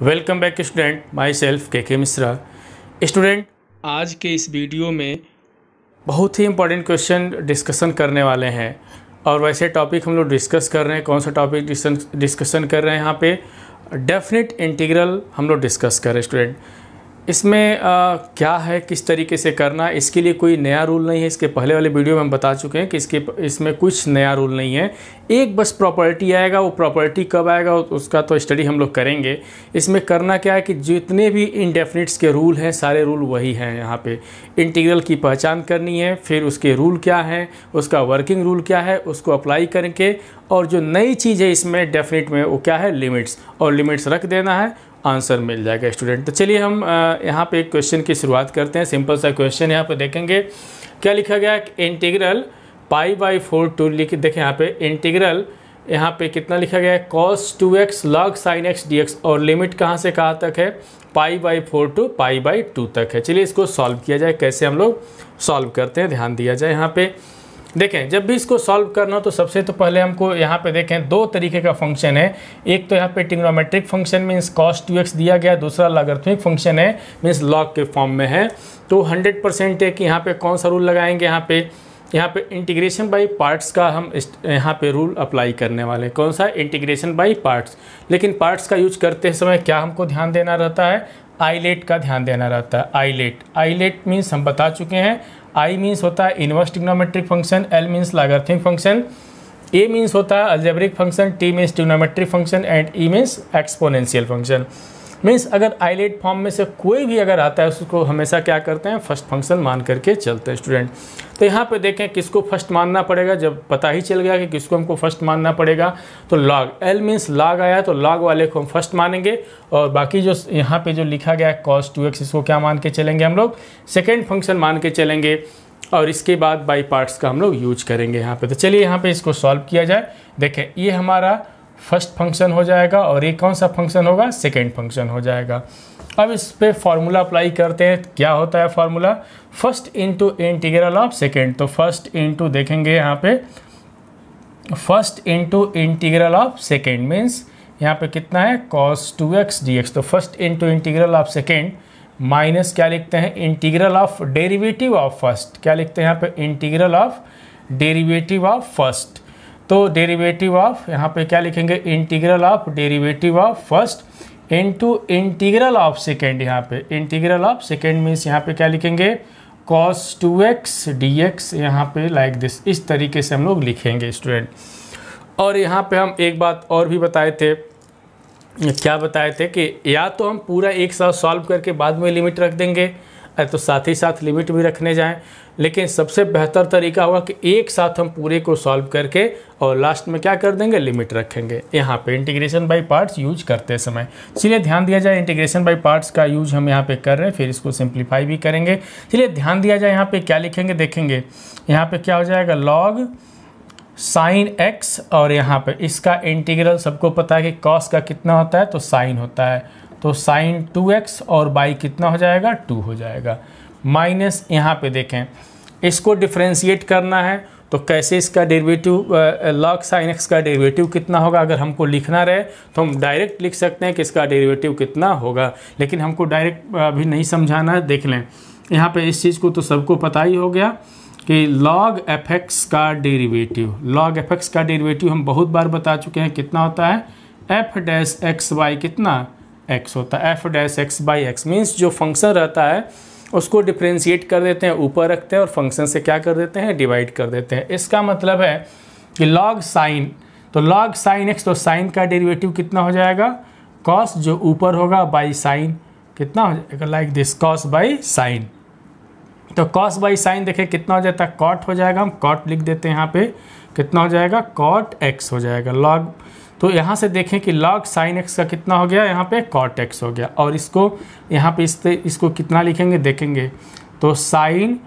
Welcome back student, my self के Mishra. Student, आज के इस वीडियो में बहुत ही इंपॉर्टेंट क्वेश्चन डिस्कशन करने वाले हैं। और वैसे टॉपिक हम लोग डिस्कस कर रहे हैं। कौन सा टॉपिक डिस्कशन कर रहे हैं? यहाँ पे डेफिनेट इंटीग्रल हम लोग डिस्कस कर रहे हैं स्टूडेंट। इसमें क्या है, किस तरीके से करना, इसके लिए कोई नया रूल नहीं है। इसके पहले वाले वीडियो में हम बता चुके हैं कि इसमें कुछ नया रूल नहीं है। एक बस प्रॉपर्टी आएगा, वो प्रॉपर्टी कब आएगा उसका तो स्टडी हम लोग करेंगे। इसमें करना क्या है कि जितने भी इंडेफिनिट्स के रूल हैं सारे रूल वही हैं। यहाँ पे इंटीग्रल की पहचान करनी है, फिर उसके रूल क्या हैं, उसका वर्किंग रूल क्या है, उसको अप्लाई करके, और जो नई चीज़ है इसमें डेफिनेट में वो क्या है, लिमिट्स, और लिमिट्स रख देना है, आंसर मिल जाएगा स्टूडेंट। तो चलिए हम यहाँ पे एक क्वेश्चन की शुरुआत करते हैं। सिंपल सा क्वेश्चन यहाँ पे देखेंगे क्या लिखा गया। इंटीग्रल π/4 टू लिख देखें यहाँ पे इंटीग्रल, यहाँ पे कितना लिखा गया है, cos 2x log sin x dx, और लिमिट कहाँ से कहाँ तक है, π/4 टू π/2 तक है। चलिए इसको सॉल्व किया जाए। कैसे हम लोग सॉल्व करते हैं ध्यान दिया जाए। यहाँ पे देखें, जब भी इसको सॉल्व करना हो तो सबसे तो पहले हमको यहाँ पे देखें दो तरीके का फंक्शन है। एक तो यहाँ पे trigonometric function means cos 2x दिया गया, दूसरा लॉगरिथमिक फंक्शन है मीन्स लॉग के फॉर्म में है। तो 100% है कि यहाँ पे कौन सा रूल लगाएंगे, यहाँ पे इंटीग्रेशन बाय पार्ट्स का हम यहाँ पे रूल अप्लाई करने वाले हैं। कौन सा, इंटीग्रेशन बाय पार्ट्स। लेकिन पार्ट्स का यूज करते समय क्या हमको ध्यान देना रहता है, आइलेट का ध्यान देना रहता है। आइलेट मीन्स हम बता चुके हैं। आई मीन्स होता है inverse trigonometric function, L means logarithmic function, A means होता है algebraic function, T means trigonometric function and E means exponential function. Means अगर आइलेट फॉर्म में से कोई भी अगर आता है उसको हमेशा क्या करते हैं, फर्स्ट फंक्शन मान करके चलते हैं स्टूडेंट। तो यहाँ पे देखें किसको फर्स्ट मानना पड़ेगा। जब पता ही चल गया कि किसको हमको फर्स्ट मानना पड़ेगा तो लॉग, एल मीन्स लॉग आया तो लॉग वाले को हम फर्स्ट मानेंगे, और बाकी जो यहाँ पे जो लिखा गया है cos 2x, इसको क्या मान के चलेंगे, हम लोग सेकेंड फंक्शन मान के चलेंगे। और इसके बाद बाई पार्ट्स का हम लोग यूज करेंगे यहाँ पे। तो चलिए यहाँ पे इसको सॉल्व किया जाए। देखें ये हमारा फर्स्ट फंक्शन हो जाएगा और ये कौन सा फंक्शन होगा, सेकेंड फंक्शन हो जाएगा। अब इस पे फॉर्मूला अप्लाई करते हैं। क्या होता है formula, first into integral of second. तो फर्स्ट इंटू देखेंगे यहाँ पे, first into integral of second means यहाँ पे कितना है, cos 2x dx। तो first into integral of second minus क्या लिखते हैं, integral of derivative of first. क्या लिखते हैं यहाँ पे, integral of derivative of first. तो डेरिवेटिव ऑफ यहाँ पे क्या लिखेंगे, integral of derivative of first into integral of second. यहाँ पे इंटीग्रल ऑफ सेकेंड मीन्स यहाँ पे क्या लिखेंगे, cos 2x dx। यहाँ पे लाइक दिस, इस तरीके से हम लोग लिखेंगे स्टूडेंट। और यहाँ पे हम एक बात और भी बताए थे। क्या बताए थे कि या तो हम पूरा एक साथ सॉल्व करके बाद में लिमिट रख देंगे, तो साथ ही साथ लिमिट भी रखने जाएं। लेकिन सबसे बेहतर तरीका होगा कि एक साथ हम पूरे को सॉल्व करके और लास्ट में क्या कर देंगे, लिमिट रखेंगे। यहाँ पे इंटीग्रेशन बाय पार्ट्स यूज करते समय चलिए ध्यान दिया जाए। इंटीग्रेशन बाय पार्ट्स का यूज हम यहाँ पे कर रहे हैं, फिर इसको सिंप्लीफाई भी करेंगे। चलिए ध्यान दिया जाए, यहाँ पे क्या लिखेंगे देखेंगे। यहाँ पे क्या हो जाएगा, लॉग साइन x, और यहाँ पे इसका इंटीग्रल सबको पता है कि cos का कितना होता है, तो साइन होता है, तो साइन 2x, और बाई कितना हो जाएगा, 2 हो जाएगा। माइनस यहाँ पे देखें इसको डिफ्रेंशिएट करना है तो कैसे, इसका डेरिवेटिव लॉग साइन x का डेरिवेटिव कितना होगा। अगर हमको लिखना रहे तो हम डायरेक्ट लिख सकते हैं कि इसका डेरिवेटिव कितना होगा, लेकिन हमको डायरेक्ट अभी नहीं समझाना है। देख लें यहाँ पे इस चीज़ को तो सबको पता ही हो गया कि log fx का डेरिवेटिव, log fx का डेरिवेटिव हम बहुत बार बता चुके हैं कितना होता है, f डैश x बाई कितना, x होता है। f dash x by x means जो फंक्शन रहता है उसको डिफ्रेंशिएट कर देते हैं, ऊपर रखते हैं और फंक्शन से क्या कर देते हैं, डिवाइड कर देते हैं। इसका मतलब है कि log साइन, तो log साइन x, तो साइन का डेरिवेटिव कितना हो जाएगा, cos जो ऊपर होगा बाई साइन कितना हो जाएगा, like this, cos by sine. तो cos बाई साइन देखें कितना हो जाता है, cot हो जाएगा। हम cot लिख देते हैं यहाँ पे, कितना हो जाएगा, cot x हो जाएगा। log, तो यहाँ से देखें कि log साइन x का कितना हो गया, यहाँ पे cot x हो गया। और इसको यहाँ पे इसको कितना लिखेंगे देखेंगे, तो साइन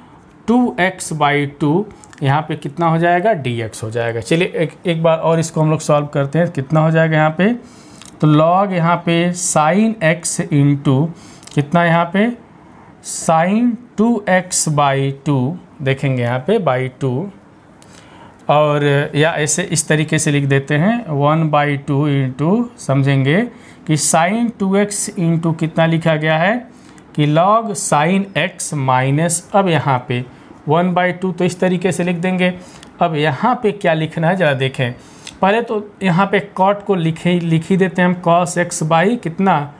2x बाई 2 यहाँ पे कितना हो जाएगा, dx हो जाएगा। चलिए एक बार और इसको हम लोग सॉल्व करते हैं, कितना हो जाएगा यहाँ पे, तो log यहाँ पे साइन x इंटू कितना, यहाँ पे साइन 2x बाई 2 देखेंगे यहाँ पे बाई 2, और या ऐसे इस तरीके से लिख देते हैं 1/2 इंटू, समझेंगे कि साइन 2x इंटू कितना लिखा गया है कि लॉग साइन x माइनस, अब यहाँ पे 1/2 तो इस तरीके से लिख देंगे। अब यहाँ पे क्या लिखना है ज़रा देखें, पहले तो यहाँ पे कॉट को लिख ही देते हैं हम, cos x बाई कितना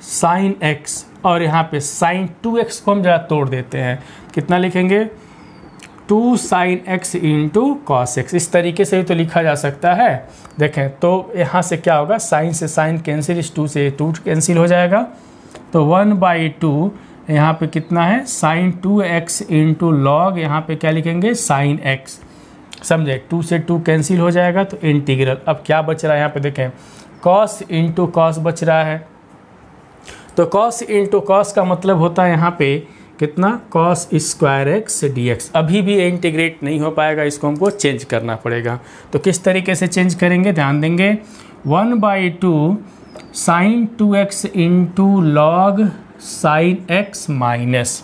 साइन x, और यहाँ पे साइन 2x को हम ज़रा तोड़ देते हैं, कितना लिखेंगे 2 sine x into cos x. इस तरीके से भी तो लिखा जा सकता है। देखें तो यहाँ से क्या होगा, साइन से साइन कैंसिल, इस 2 से 2 कैंसिल हो जाएगा, तो 1/2 यहाँ पे कितना है साइन 2x इंटू लॉग, यहाँ पे क्या लिखेंगे साइन x, समझे 2 से 2 कैंसिल हो जाएगा, तो इंटीग्रल। अब क्या बच रहा है यहाँ पे देखें, कॉस इंटू कॉस बच रहा है, तो कॉस इंटू कॉस का मतलब होता है यहाँ पे कितना कॉस स्क्वायर एक्स dx। अभी भी इंटीग्रेट नहीं हो पाएगा, इसको हमको चेंज करना पड़ेगा। तो किस तरीके से चेंज करेंगे, ध्यान देंगे, 1/2 sine 2x into log sine x minus,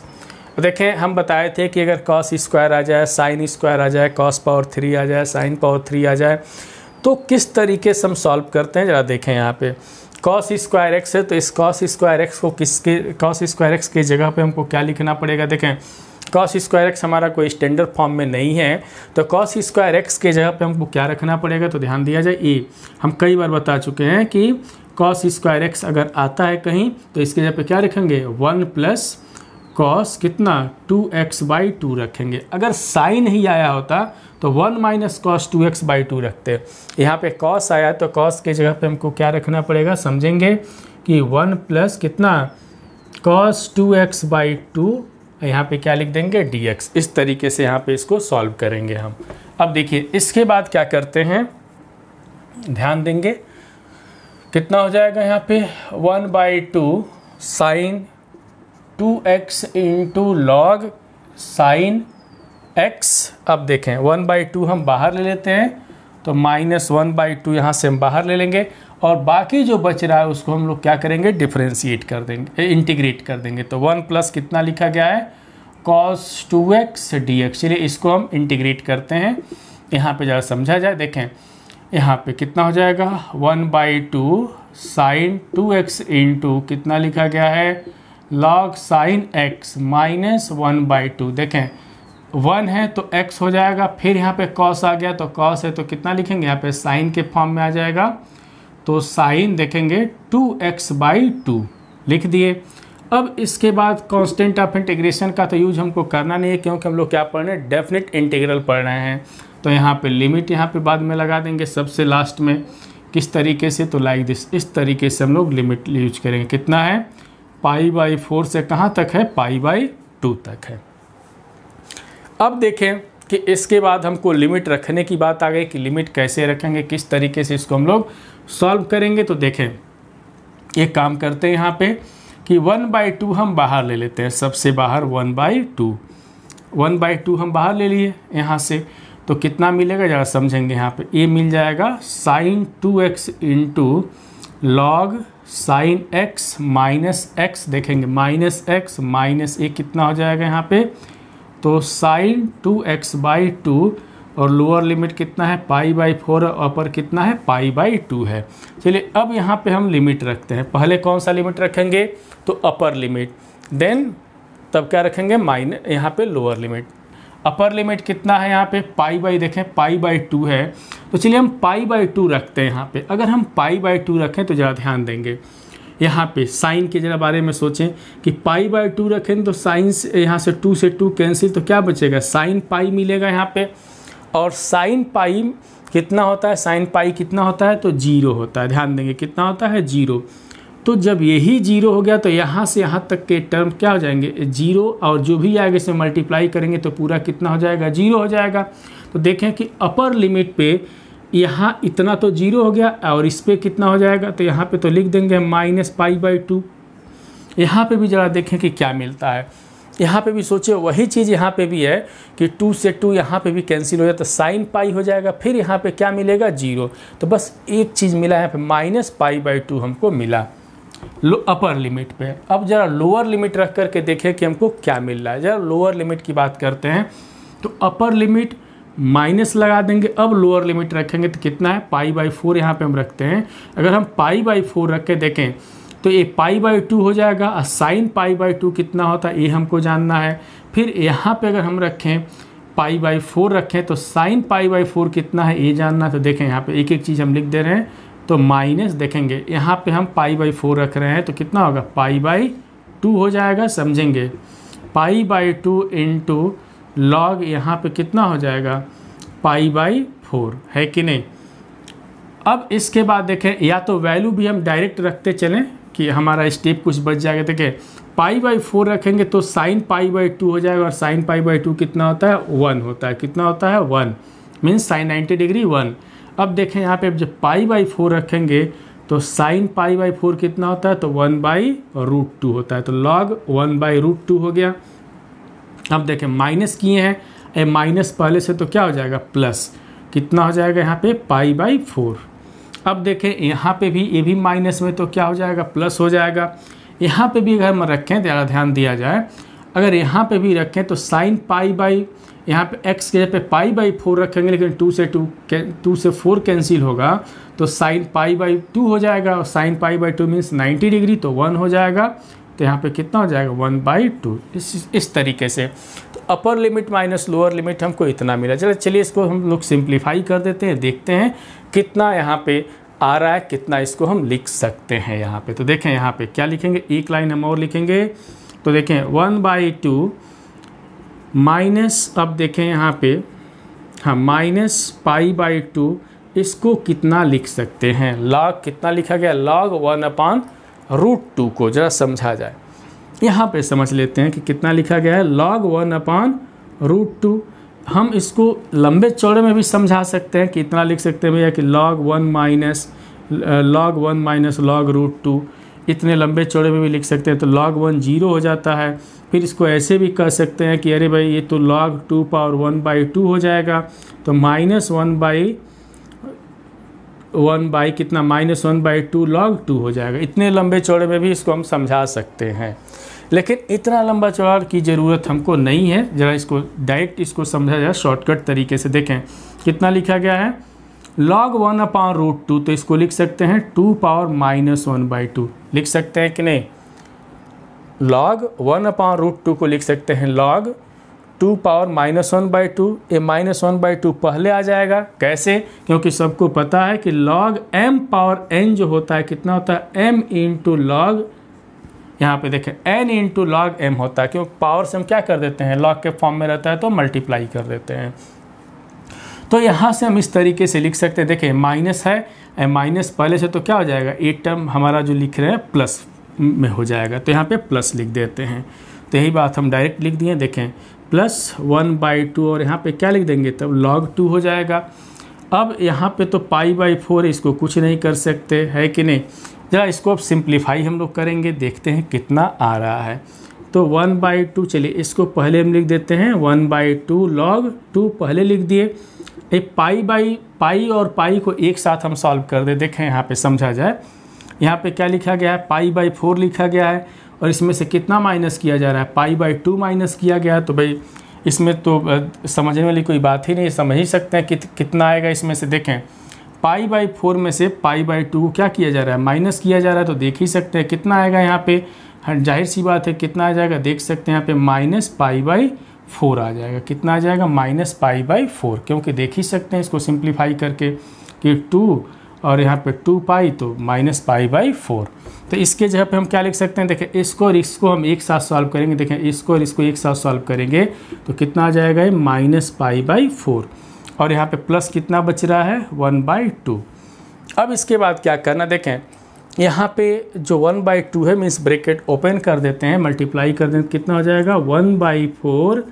देखें हम बताए थे कि अगर कॉस स्क्वायर आ जाए, साइन स्क्वायर आ जाए, कॉस पावर 3 आ जाए, साइन पावर 3 आ जाए, तो किस तरीके से हम सॉल्व करते हैं ज़रा देखें। यहाँ पे कॉस स्क्वायर एक्स है, तो इस कॉस स्क्वायर एक्स को कॉस स्क्वायर एक्स की जगह पे हमको क्या लिखना पड़ेगा, देखें कॉस स्क्वायर एक्स हमारा कोई स्टैंडर्ड फॉर्म में नहीं है, तो कॉस स्क्वायर एक्स के जगह पे हमको क्या रखना पड़ेगा, तो ध्यान दिया जाए ए। हम कई बार बता चुके हैं कि कॉस स्क्वायर एक्स अगर आता है कहीं तो इसके जगह पे क्या रखेंगे 1 प्लस कॉस कितना 2x/2 रखेंगे। अगर साइन ही आया होता तो 1 माइनस कॉस 2x/2 रखते। यहाँ पे कॉस आया तो कॉस के जगह पे हमको क्या रखना पड़ेगा, समझेंगे कि 1 प्लस कितना कॉस 2x/2, यहाँ पे क्या लिख देंगे dx। इस तरीके से यहाँ पे इसको सॉल्व करेंगे हम। अब देखिए इसके बाद क्या करते हैं, ध्यान देंगे कितना हो जाएगा यहाँ पे 1/2 sine 2x into log sine x। अब देखें 1/2 हम बाहर ले लेते हैं, तो माइनस 1/2 यहाँ से हम बाहर ले लेंगे, और बाकी जो बच रहा है उसको हम लोग क्या करेंगे डिफ्रेंशिएट कर देंगे, इंटीग्रेट कर देंगे। तो 1 प्लस कितना लिखा गया है cos 2x dx। चलिए इसको हम इंटीग्रेट करते हैं, यहाँ पे ज़रा समझा जाए। देखें यहाँ पे कितना हो जाएगा 1/2 साइन 2x इंटू कितना लिखा गया है लॉग साइन x माइनस 1/2। देखें 1 है तो x हो जाएगा, फिर यहाँ पे cos आ गया तो cos है तो कितना लिखेंगे यहाँ पे साइन के फॉर्म में आ जाएगा, तो साइन देखेंगे 2x/2 लिख दिए। अब इसके बाद कांस्टेंट ऑफ इंटीग्रेशन का तो यूज हमको करना नहीं है, क्योंकि हम लोग क्या पढ़ रहे हैं डेफिनेट इंटीग्रल पढ़ रहे हैं। तो यहाँ पे लिमिट यहाँ पे बाद में लगा देंगे सबसे लास्ट में। किस तरीके से, तो लाइक दिस, इस तरीके से हम लोग लिमिट यूज करेंगे। कितना है π/4 से कहाँ तक है π/2 तक है। अब देखें कि इसके बाद हमको लिमिट रखने की बात आ गई कि लिमिट कैसे रखेंगे, किस तरीके से इसको हम लोग सॉल्व करेंगे। तो देखें एक काम करते हैं यहाँ पे कि 1/2 हम बाहर ले लेते हैं, सबसे बाहर 1/2 हम बाहर ले लिए यहाँ से, तो कितना मिलेगा ज़रा समझेंगे। यहाँ पे ए मिल जाएगा sine 2x into log sine x minus x, देखेंगे माइनस x माइनस ए कितना हो जाएगा यहाँ पे, तो साइन 2x/2, और लोअर लिमिट कितना है π/4, और अपर कितना है π/2 है। चलिए अब यहाँ पे हम लिमिट रखते हैं। पहले कौन सा लिमिट रखेंगे, तो अपर लिमिट, देन तब क्या रखेंगे माइनस यहाँ पे लोअर लिमिट। अपर लिमिट कितना है यहाँ पे देखें π/2 है, तो चलिए हम π/2 रखते हैं यहाँ पे। अगर हम π/2 रखें तो ज़रा ध्यान देंगे यहाँ पे साइन के जरा बारे में सोचें कि π/2 रखें तो साइन से यहाँ से 2 से 2 कैंसिल, तो क्या बचेगा साइन पाई मिलेगा यहाँ पे, और साइन पाई कितना होता है, साइन पाई कितना होता है, तो 0 होता है। ध्यान देंगे कितना होता है 0। तो जब यही 0 हो गया तो यहाँ से यहाँ तक के टर्म क्या हो जाएंगे 0, और जो भी आगे से मल्टीप्लाई करेंगे तो पूरा कितना हो जाएगा 0 हो जाएगा। तो देखें कि अपर लिमिट पे यहाँ इतना तो 0 हो गया, और इस पर कितना हो जाएगा, तो यहाँ पे तो लिख देंगे माइनस π/2। यहाँ पे भी ज़रा देखें कि क्या मिलता है। यहाँ पे भी सोचिए वही चीज़ यहाँ पे भी है कि 2 से 2 यहाँ पे भी कैंसिल हो जाए तो साइन पाई हो जाएगा, फिर यहाँ पे क्या मिलेगा 0। तो बस एक चीज़ मिला यहाँ पे माइनस π/2 हमको मिला अपर लिमिट पे। अब ज़रा लोअर लिमिट रख करके देखें कि हमको क्या मिल रहा है। ज़रा लोअर लिमिट की बात करते हैं, तो अपर लिमिट माइनस लगा देंगे। अब लोअर लिमिट रखेंगे तो कितना है, पाई/4 यहाँ पे हम रखते हैं। अगर हम पाई/4 रख के देखें तो ये पाई/2 हो जाएगा। और साइन पाई/2 कितना होता है ये हमको जानना है। फिर यहाँ पे अगर हम रखें पाई/4 रखें तो साइन पाई/4 कितना है ये जानना। तो देखें यहाँ पे एक एक चीज़ हम लिख दे रहे हैं। तो माइनस देखेंगे यहाँ पे हम पाई/4 रख रहे हैं तो कितना होगा, पाई/2 हो जाएगा। समझेंगे पाई/2 इंटू लॉग यहाँ पे कितना हो जाएगा, पाई/4 है कि नहीं। अब इसके बाद देखें या तो वैल्यू भी हम डायरेक्ट रखते चलें कि हमारा स्टेप कुछ बच जाएगा। देखें पाई/4 रखेंगे तो साइन पाई/2 हो जाएगा। और साइन पाई/2 कितना होता है, 1 होता है। कितना होता है, 1 मीन्स साइन 90 डिग्री 1। अब देखें यहाँ पे जब पाई/4 रखेंगे तो साइन पाई/4 कितना होता है, तो 1/√2 होता है। तो लॉग 1/√2 हो गया। अब देखें माइनस किए हैं, ए माइनस पहले से तो क्या हो जाएगा, प्लस। कितना हो जाएगा यहाँ पे, पाई/4। अब देखें यहाँ पे भी, ये भी माइनस में तो क्या हो जाएगा, प्लस हो जाएगा। यहाँ पे भी अगर हम रखें, ज़्यादा ध्यान दिया जाए, अगर यहाँ पे भी रखें तो साइन यहाँ पे x के जगह पे पाई/4 रखेंगे, लेकिन 2 से 4 कैंसिल होगा तो साइन पाई/2 हो जाएगा। और साइन पाई/2 मीन्स 90 डिग्री, तो 1 हो जाएगा। तो यहाँ पे कितना हो जाएगा, 1/2। इस तरीके से तो upper limit minus lower limit हमको इतना मिला। चलिए इसको हम लोग सिंप्लीफाई कर देते हैं, देखते हैं कितना यहाँ पे आ रहा है, कितना इसको हम लिख सकते हैं यहाँ पे। तो देखें यहाँ पे क्या लिखेंगे, एक लाइन हम और लिखेंगे। तो देखें 1/2 माइनस, अब देखें यहाँ पे, हाँ माइनस पाई/2, इसको कितना लिख सकते हैं, लॉग कितना लिखा गया, लॉग 1/√2 को जरा समझा जाए। यहाँ पे समझ लेते हैं कि कितना लिखा गया है, लॉग 1/√2। हम इसको लंबे चौड़े में भी समझा सकते हैं। कितना लिख सकते हैं भैया कि लॉग 1 माइनस log√2, इतने लंबे चौड़े में भी लिख सकते हैं। तो log 1 0 हो जाता है। फिर इसको ऐसे भी कह सकते हैं कि अरे भाई ये तो log 2 पावर 1/2 हो जाएगा। तो -1/1 कितना, -1/2 log 2 हो जाएगा। इतने लंबे चौड़े में भी इसको हम समझा सकते हैं, लेकिन इतना लंबा चौड़ा की ज़रूरत हमको नहीं है। ज़रा इसको डायरेक्ट इसको समझा जाए शॉर्टकट तरीके से। देखें कितना लिखा गया है, log 1/√2, तो इसको लिख सकते हैं 2 पावर -1/2 लिख सकते हैं कि नहीं। log 1/√2 को लिख सकते हैं log 2 पावर -1/2। ये -1/2 पहले आ जाएगा, कैसे, क्योंकि सबको पता है कि log m पावर n जो होता है कितना होता है, m इंटू log, यहाँ पे देखें n इंटू log m होता है। क्योंकि पावर से हम क्या कर देते हैं, log के फॉर्म में रहता है तो मल्टीप्लाई कर देते हैं। तो यहाँ से हम इस तरीके से लिख सकते हैं। देखिए माइनस है, माइनस पहले से तो क्या हो जाएगा, एक टर्म हमारा जो लिख रहे हैं प्लस में हो जाएगा। तो यहाँ पे प्लस लिख देते हैं। तो यही बात हम डायरेक्ट लिख दिए। देखें +1/2 और यहाँ पे क्या लिख देंगे, तब log 2 हो जाएगा। अब यहाँ पे तो पाई/4 इसको कुछ नहीं कर सकते, है कि नहीं। ज़रा इसको अब सिंप्लीफाई हम लोग करेंगे, देखते हैं कितना आ रहा है। तो 1/2, चलिए इसको पहले हम लिख देते हैं 1/2 log 2 पहले लिख दिए। एक पाई और पाई को एक साथ हम सॉल्व कर दे, देखें यहाँ पे समझा जाए। यहाँ पे क्या लिखा गया है, पाई/4 लिखा गया है और इसमें से कितना माइनस किया जा रहा है, पाई/2 माइनस किया गया है। तो भाई इसमें तो समझने वाली कोई बात ही नहीं, समझ ही सकते हैं कि कितना आएगा इसमें से। देखें पाई/4 में से पाई/2 को क्या किया जा रहा है, माइनस किया जा रहा है। तो देख ही सकते हैं कितना आएगा यहाँ पे, जाहिर सी बात है कितना आ जाएगा, देख सकते हैं यहाँ पे -पाई/4 आ जाएगा। कितना आ जाएगा, -पाई/4, क्योंकि देख ही सकते हैं इसको सिंप्लीफाई करके कि 2 और यहाँ पे 2 पाई तो -पाई/4। तो इसके जगह पे हम क्या लिख सकते हैं, देखें इसको और इसको हम एक साथ सॉल्व करेंगे। देखें इसको और इसको एक साथ सॉल्व करेंगे तो कितना आ जाएगा, ये -पाई/4 और यहाँ पे प्लस कितना बच रहा है, 1/2। अब इसके बाद क्या करना, देखें यहाँ पे जो 1/2 है मीन्स ब्रैकेट ओपन कर देते हैं, मल्टीप्लाई कर देते हैं, कितना हो जाएगा 1/4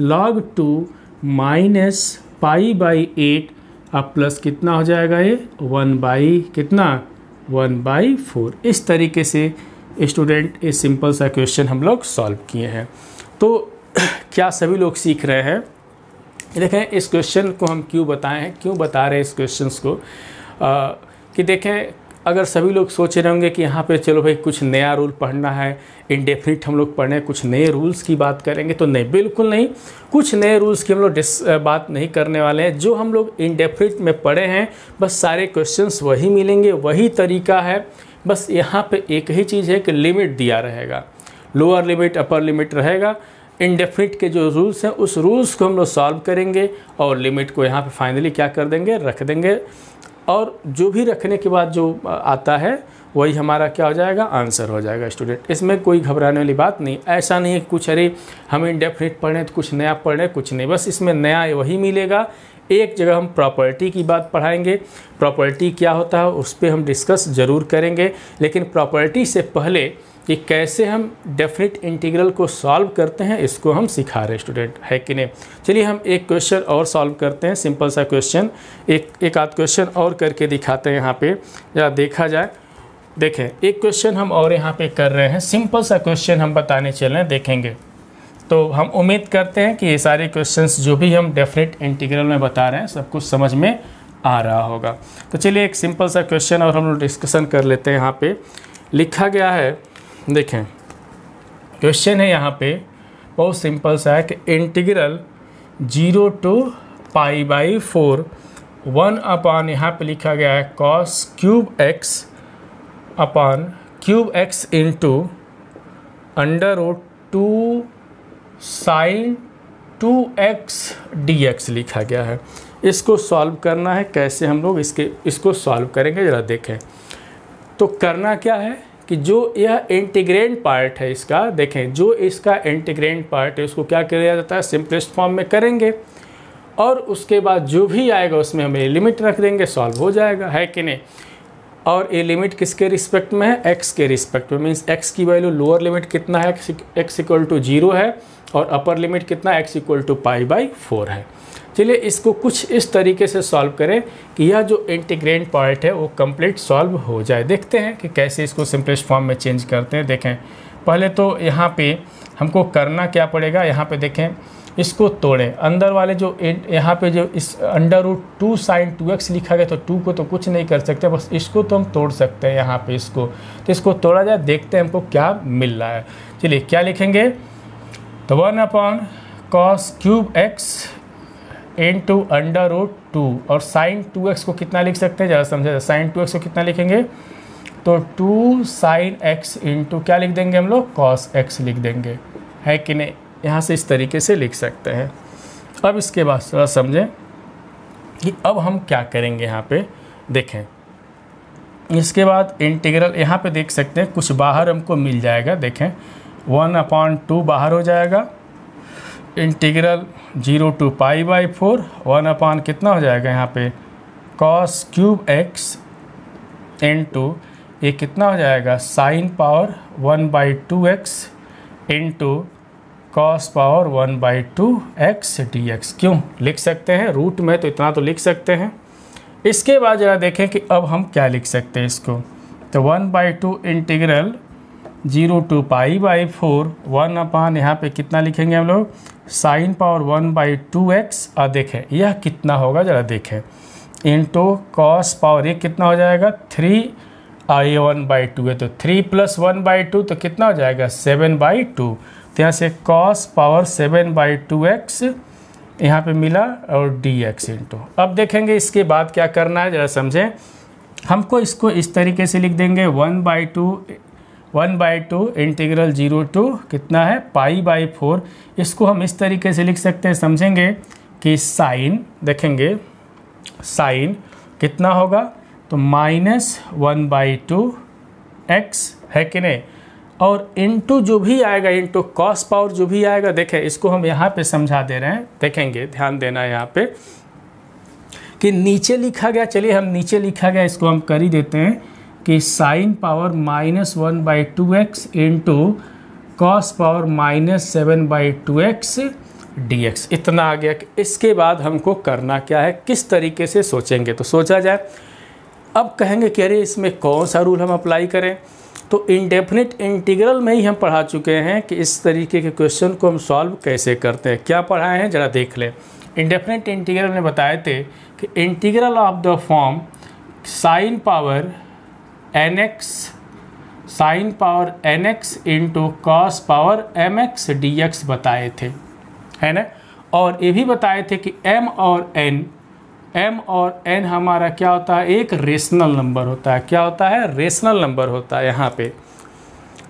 log 2 माइनस पाई/8 अब प्लस कितना हो जाएगा, ये 1/4। इस तरीके से स्टूडेंट ये सिंपल सा क्वेश्चन हम लोग सॉल्व किए हैं। तो क्या सभी लोग सीख रहे हैं। देखें इस क्वेश्चन को हम क्यों बताए हैं, क्यों बता रहे हैं इस क्वेश्चन को कि देखें अगर सभी लोग सोच रहे होंगे कि यहाँ पे चलो भाई कुछ नया रूल पढ़ना है, इंडेफिनिट हम लोग पढ़ने कुछ नए रूल्स की बात करेंगे, तो नहीं, बिल्कुल नहीं। कुछ नए रूल्स की हम लोग बात नहीं करने वाले हैं। जो हम लोग इंडेफिनिट में पढ़े हैं बस सारे क्वेश्चंस वही मिलेंगे, वही तरीका है। बस यहाँ पे एक ही चीज़ है कि लिमिट दिया रहेगा, लोअर लिमिट अपर लिमिट रहेगा। इंडेफिनिट के जो रूल्स हैं उस रूल्स को हम लोग सॉल्व करेंगे और लिमिट को यहाँ पे फाइनली क्या कर देंगे, रख देंगे। और जो भी रखने के बाद जो आता है वही हमारा क्या हो जाएगा, आंसर हो जाएगा स्टूडेंट। इसमें कोई घबराने वाली बात नहीं। ऐसा नहीं है कुछ अरे हम इंडेफिनिट पढ़ें तो कुछ नया पढ़ें, कुछ नहीं। बस इसमें नया वही मिलेगा। एक जगह हम प्रॉपर्टी की बात पढ़ाएंगे, प्रॉपर्टी क्या होता है उस पर हम डिस्कस ज़रूर करेंगे। लेकिन प्रॉपर्टी से पहले कि कैसे हम डेफिनिट इंटीग्रल को सॉल्व करते हैं इसको हम सिखा रहे स्टूडेंट, है कि नहीं। चलिए हम एक क्वेश्चन और सॉल्व करते हैं, सिंपल सा क्वेश्चन। एक आध क्वेश्चन और करके दिखाते हैं यहाँ पे, जरा देखा जाए। देखें, एक क्वेश्चन हम और यहाँ पे कर रहे हैं, सिंपल सा क्वेश्चन हम बताने चल रहे हैं, देखेंगे। तो हम उम्मीद करते हैं कि ये सारे क्वेश्चंस जो भी हम डेफिनिट इंटीग्रल में बता रहे हैं सब कुछ समझ में आ रहा होगा। तो चलिए एक सिंपल सा क्वेश्चन और हम लोग डिस्कशन कर लेते हैं। यहाँ पे लिखा गया है, देखें क्वेश्चन है यहाँ पे बहुत सिंपल सा है कि इंटीग्रल 0 to π/4 1 अपॉन, यहाँ पे लिखा गया है cos cube x upon cube x into √2 sin 2x dx लिखा गया है। इसको सॉल्व करना है। कैसे हम लोग इसको सॉल्व करेंगे ज़रा देखें। तो करना क्या है कि जो यह इंटीग्रेंड पार्ट है इसका, देखें जो इसका इंटीग्रेंड पार्ट है उसको क्या किया जाता है, सिंपलेस्ट फॉर्म में करेंगे और उसके बाद जो भी आएगा उसमें हम ये लिमिट रख देंगे, सॉल्व हो जाएगा, है कि नहीं। और ये लिमिट किसके रिस्पेक्ट में है, x के रिस्पेक्ट में। मीन्स x की वैल्यू लोअर लिमिट कितना है, x इक्वल टू 0 है और अपर लिमिट कितना x इक्वल टू π/4 है। चलिए इसको कुछ इस तरीके से सॉल्व करें कि यह जो इंटीग्रेंड पार्ट है वो कंप्लीट सॉल्व हो जाए। देखते हैं कि कैसे इसको सिंपलेस्ट फॉर्म में चेंज करते हैं। देखें पहले तो यहाँ पे हमको करना क्या पड़ेगा, यहाँ पे देखें इसको तोड़ें। अंदर वाले जो यहाँ पे जो इस √2 sin 2x लिखा गया तो 2 को तो कुछ नहीं कर सकते, बस इसको तो हम तोड़ सकते हैं यहाँ पे इसको। तो इसको तोड़ा जाए, देखते हैं हमको क्या मिल रहा है। चलिए क्या लिखेंगे, तो 1 upon cos cube x into √2 और sin 2x को कितना लिख सकते हैं, ज़रा समझे। sin 2x को कितना लिखेंगे, तो 2 sin x इंटू क्या लिख देंगे हम लोग, cos x लिख देंगे, है कि नहीं। यहाँ से इस तरीके से लिख सकते हैं। अब इसके बाद थोड़ा समझें कि अब हम क्या करेंगे। यहाँ पे देखें, इसके बाद इंटीग्रल यहाँ पे देख सकते हैं कुछ बाहर हमको मिल जाएगा। देखें 1/2 बाहर हो जाएगा, इंटीग्रल 0 to π/4 1 अपॉन कितना हो जाएगा यहाँ पे cos क्यूब x इंटू ये कितना हो जाएगा sin power 1/2x into cos power 1/2x dx। क्यों लिख सकते हैं, रूट में तो इतना तो लिख सकते हैं। इसके बाद ज़रा देखें कि अब हम क्या लिख सकते हैं इसको, तो 1/2 इंटीग्रल 0 to π/4 1 अपॉन यहाँ पे कितना लिखेंगे हम लोग, sin पावर 1/2x। और देखें यह कितना होगा, ज़रा देखें, इंटू cos पावर ये कितना हो जाएगा 3 ये 1/2 है तो 3 + 1/2 तो कितना हो जाएगा 7/2। तो यहाँ से cos पावर 7/2x यहाँ पे मिला और dx इंटू। अब देखेंगे इसके बाद क्या करना है, ज़रा समझें। हमको इसको इस तरीके से लिख देंगे 1/2 इंटीग्रल 0 to कितना है π/4। इसको हम इस तरीके से लिख सकते हैं, समझेंगे कि साइन, देखेंगे साइन कितना होगा, तो -1/2x, है कि नहीं। और इंटू जो भी आएगा, इंटू cos पावर जो भी आएगा, देखें इसको हम यहाँ पे समझा दे रहे हैं। देखेंगे, ध्यान देना है यहाँ पे कि नीचे लिखा गया, चलिए हम नीचे लिखा गया इसको हम कर ही देते हैं कि sin power -1/2x into cos power -7/2x dx। इतना आ गया कि इसके बाद हमको करना क्या है, किस तरीके से सोचेंगे। तो सोचा जाए, अब कहेंगे कि अरे इसमें कौन सा रूल हम अप्लाई करें। तो इंडेफिनिट इंटीग्रल में ही हम पढ़ा चुके हैं कि इस तरीके के क्वेश्चन को हम सॉल्व कैसे करते हैं। क्या पढ़ाए हैं ज़रा देख लें। इंडेफिनिट इंटीग्रल में बताए थे कि integral of the form sin power n x sine power n x into cos power m x d x बताए थे, है ना। और ये भी बताए थे कि m और n हमारा क्या होता है, एक रेशनल नंबर होता है। क्या होता है, रेशनल नंबर होता है। यहाँ पे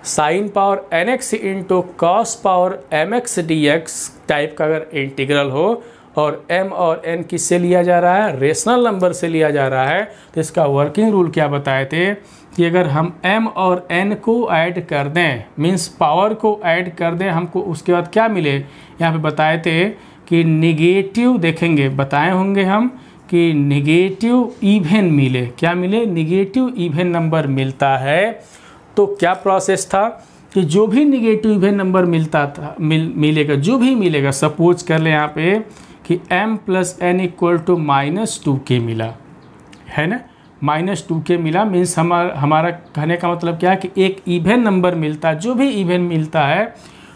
sine power n x into cos power m x d x type का अगर इंटीग्रल हो और m और n किससे लिया जा रहा है, रेशनल नंबर से लिया जा रहा है, तो इसका वर्किंग रूल क्या बताए थे कि अगर हम m और n को ऐड कर दें, मीन्स पावर को ऐड कर दें, हमको उसके बाद क्या मिले, यहाँ पे बताए थे कि निगेटिव, देखेंगे बताए होंगे हम कि निगेटिव इवन मिले। क्या मिले, निगेटिव इवन नंबर मिलता है। तो क्या प्रोसेस था कि जो भी निगेटिव इवन नंबर मिलता था मिलेगा, जो भी मिलेगा, सपोज कर ले यहाँ पे कि m plus n equal to -2k मिला, है ना, -2k मिला, मीन्स हमारा कहने का मतलब क्या है कि एक इवन नंबर मिलता है, जो भी इवन मिलता है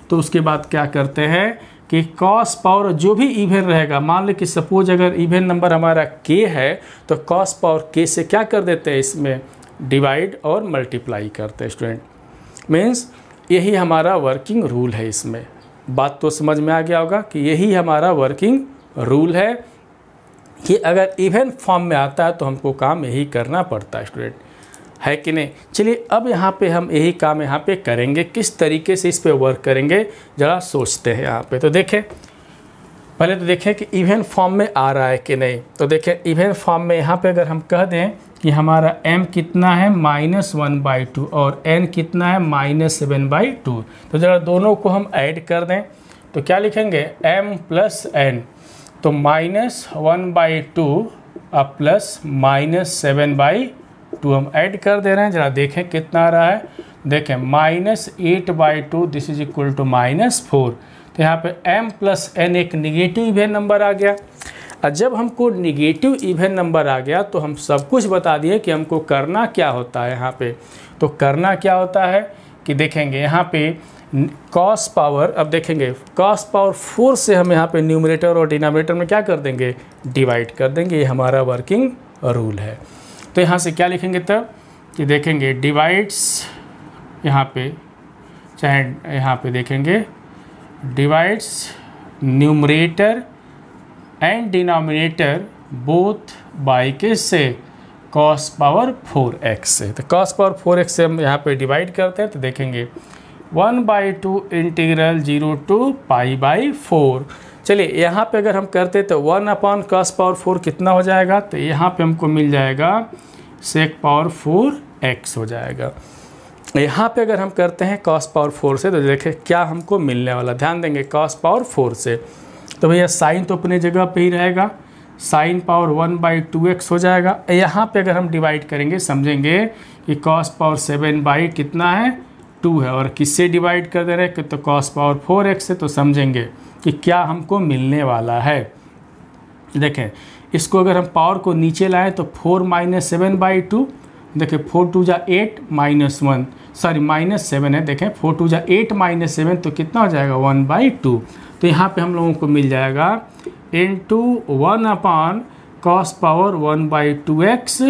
तो उसके बाद क्या करते हैं कि कॉस पावर जो भी इवन रहेगा, मान लो कि सपोज अगर इवन नंबर हमारा k है तो कॉस पावर k से क्या कर देते हैं, इसमें डिवाइड और मल्टीप्लाई करते हैं स्टूडेंट। मीन्स यही हमारा वर्किंग रूल है। इसमें बात तो समझ में आ गया होगा कि यही हमारा वर्किंग रूल है कि अगर इवन फॉर्म में आता है तो हमको काम यही करना पड़ता है स्टूडेंट, है कि नहीं। चलिए अब यहाँ पे हम यही काम यहाँ पे करेंगे, किस तरीके से इस पे वर्क करेंगे ज़रा सोचते हैं। यहाँ पे तो देखें, पहले तो देखें कि इवन फॉर्म में आ रहा है कि नहीं। तो देखें इवन फॉर्म में यहाँ पे अगर हम कह दें कि हमारा m कितना है -1/2 और n कितना है -7/2, तो ज़रा दोनों को हम ऐड कर दें तो क्या लिखेंगे, m प्लस n, तो -1/2 अब प्लस -7/2 हम ऐड कर दे रहे हैं। ज़रा देखें कितना आ रहा है, देखें -8/2 दिस इज इक्वल टू -4। तो यहाँ पे m प्लस n एक निगेटिव इवन नंबर आ गया। और जब हमको निगेटिव इवन नंबर आ गया तो हम सब कुछ बता दिए कि हमको करना क्या होता है। यहाँ पे तो करना क्या होता है कि देखेंगे यहाँ पे कॉस पावर, अब देखेंगे कॉस पावर 4 से हम यहाँ पे न्यूमरेटर और डिनोमिनेटर में क्या कर देंगे, डिवाइड कर देंगे। ये हमारा वर्किंग रूल है। तो यहाँ से क्या लिखेंगे तब कि देखेंगे डिवाइड्स, यहाँ पे चाहे यहाँ पे देखेंगे divides numerator and denominator both by के से कॉस पावर 4x से। तो कॉस पावर 4x से हम यहाँ पे डिवाइड करते हैं तो देखेंगे 1/2 इंटीग्रल 0 टू π/4। चलिए यहाँ पे अगर हम करते तो 1/cos पावर 4 कितना हो जाएगा, तो यहाँ पे हमको मिल जाएगा sec पावर 4x हो जाएगा। यहाँ पे अगर हम करते हैं cos पावर 4 से तो देखें क्या हमको मिलने वाला, ध्यान देंगे cos पावर 4 से तो भैया साइन तो अपने जगह पे ही रहेगा, साइन पावर 1/2x हो जाएगा। यहाँ पे अगर हम डिवाइड करेंगे समझेंगे कि cos पावर 7 कितना है 2 है, और किससे डिवाइड कर दे रहे हैं तो cos पावर 4x से, तो समझेंगे कि क्या हमको मिलने वाला है। देखें इसको अगर हम पावर को नीचे लाएं तो 4 - 7/2, देखें 4 2 जा 8 -1 सॉरी -7 है, देखें 4 2 जा 8 -7 तो कितना हो जाएगा 1/2। तो यहाँ पे हम लोगों को मिल जाएगा into 1/cos power 1/2x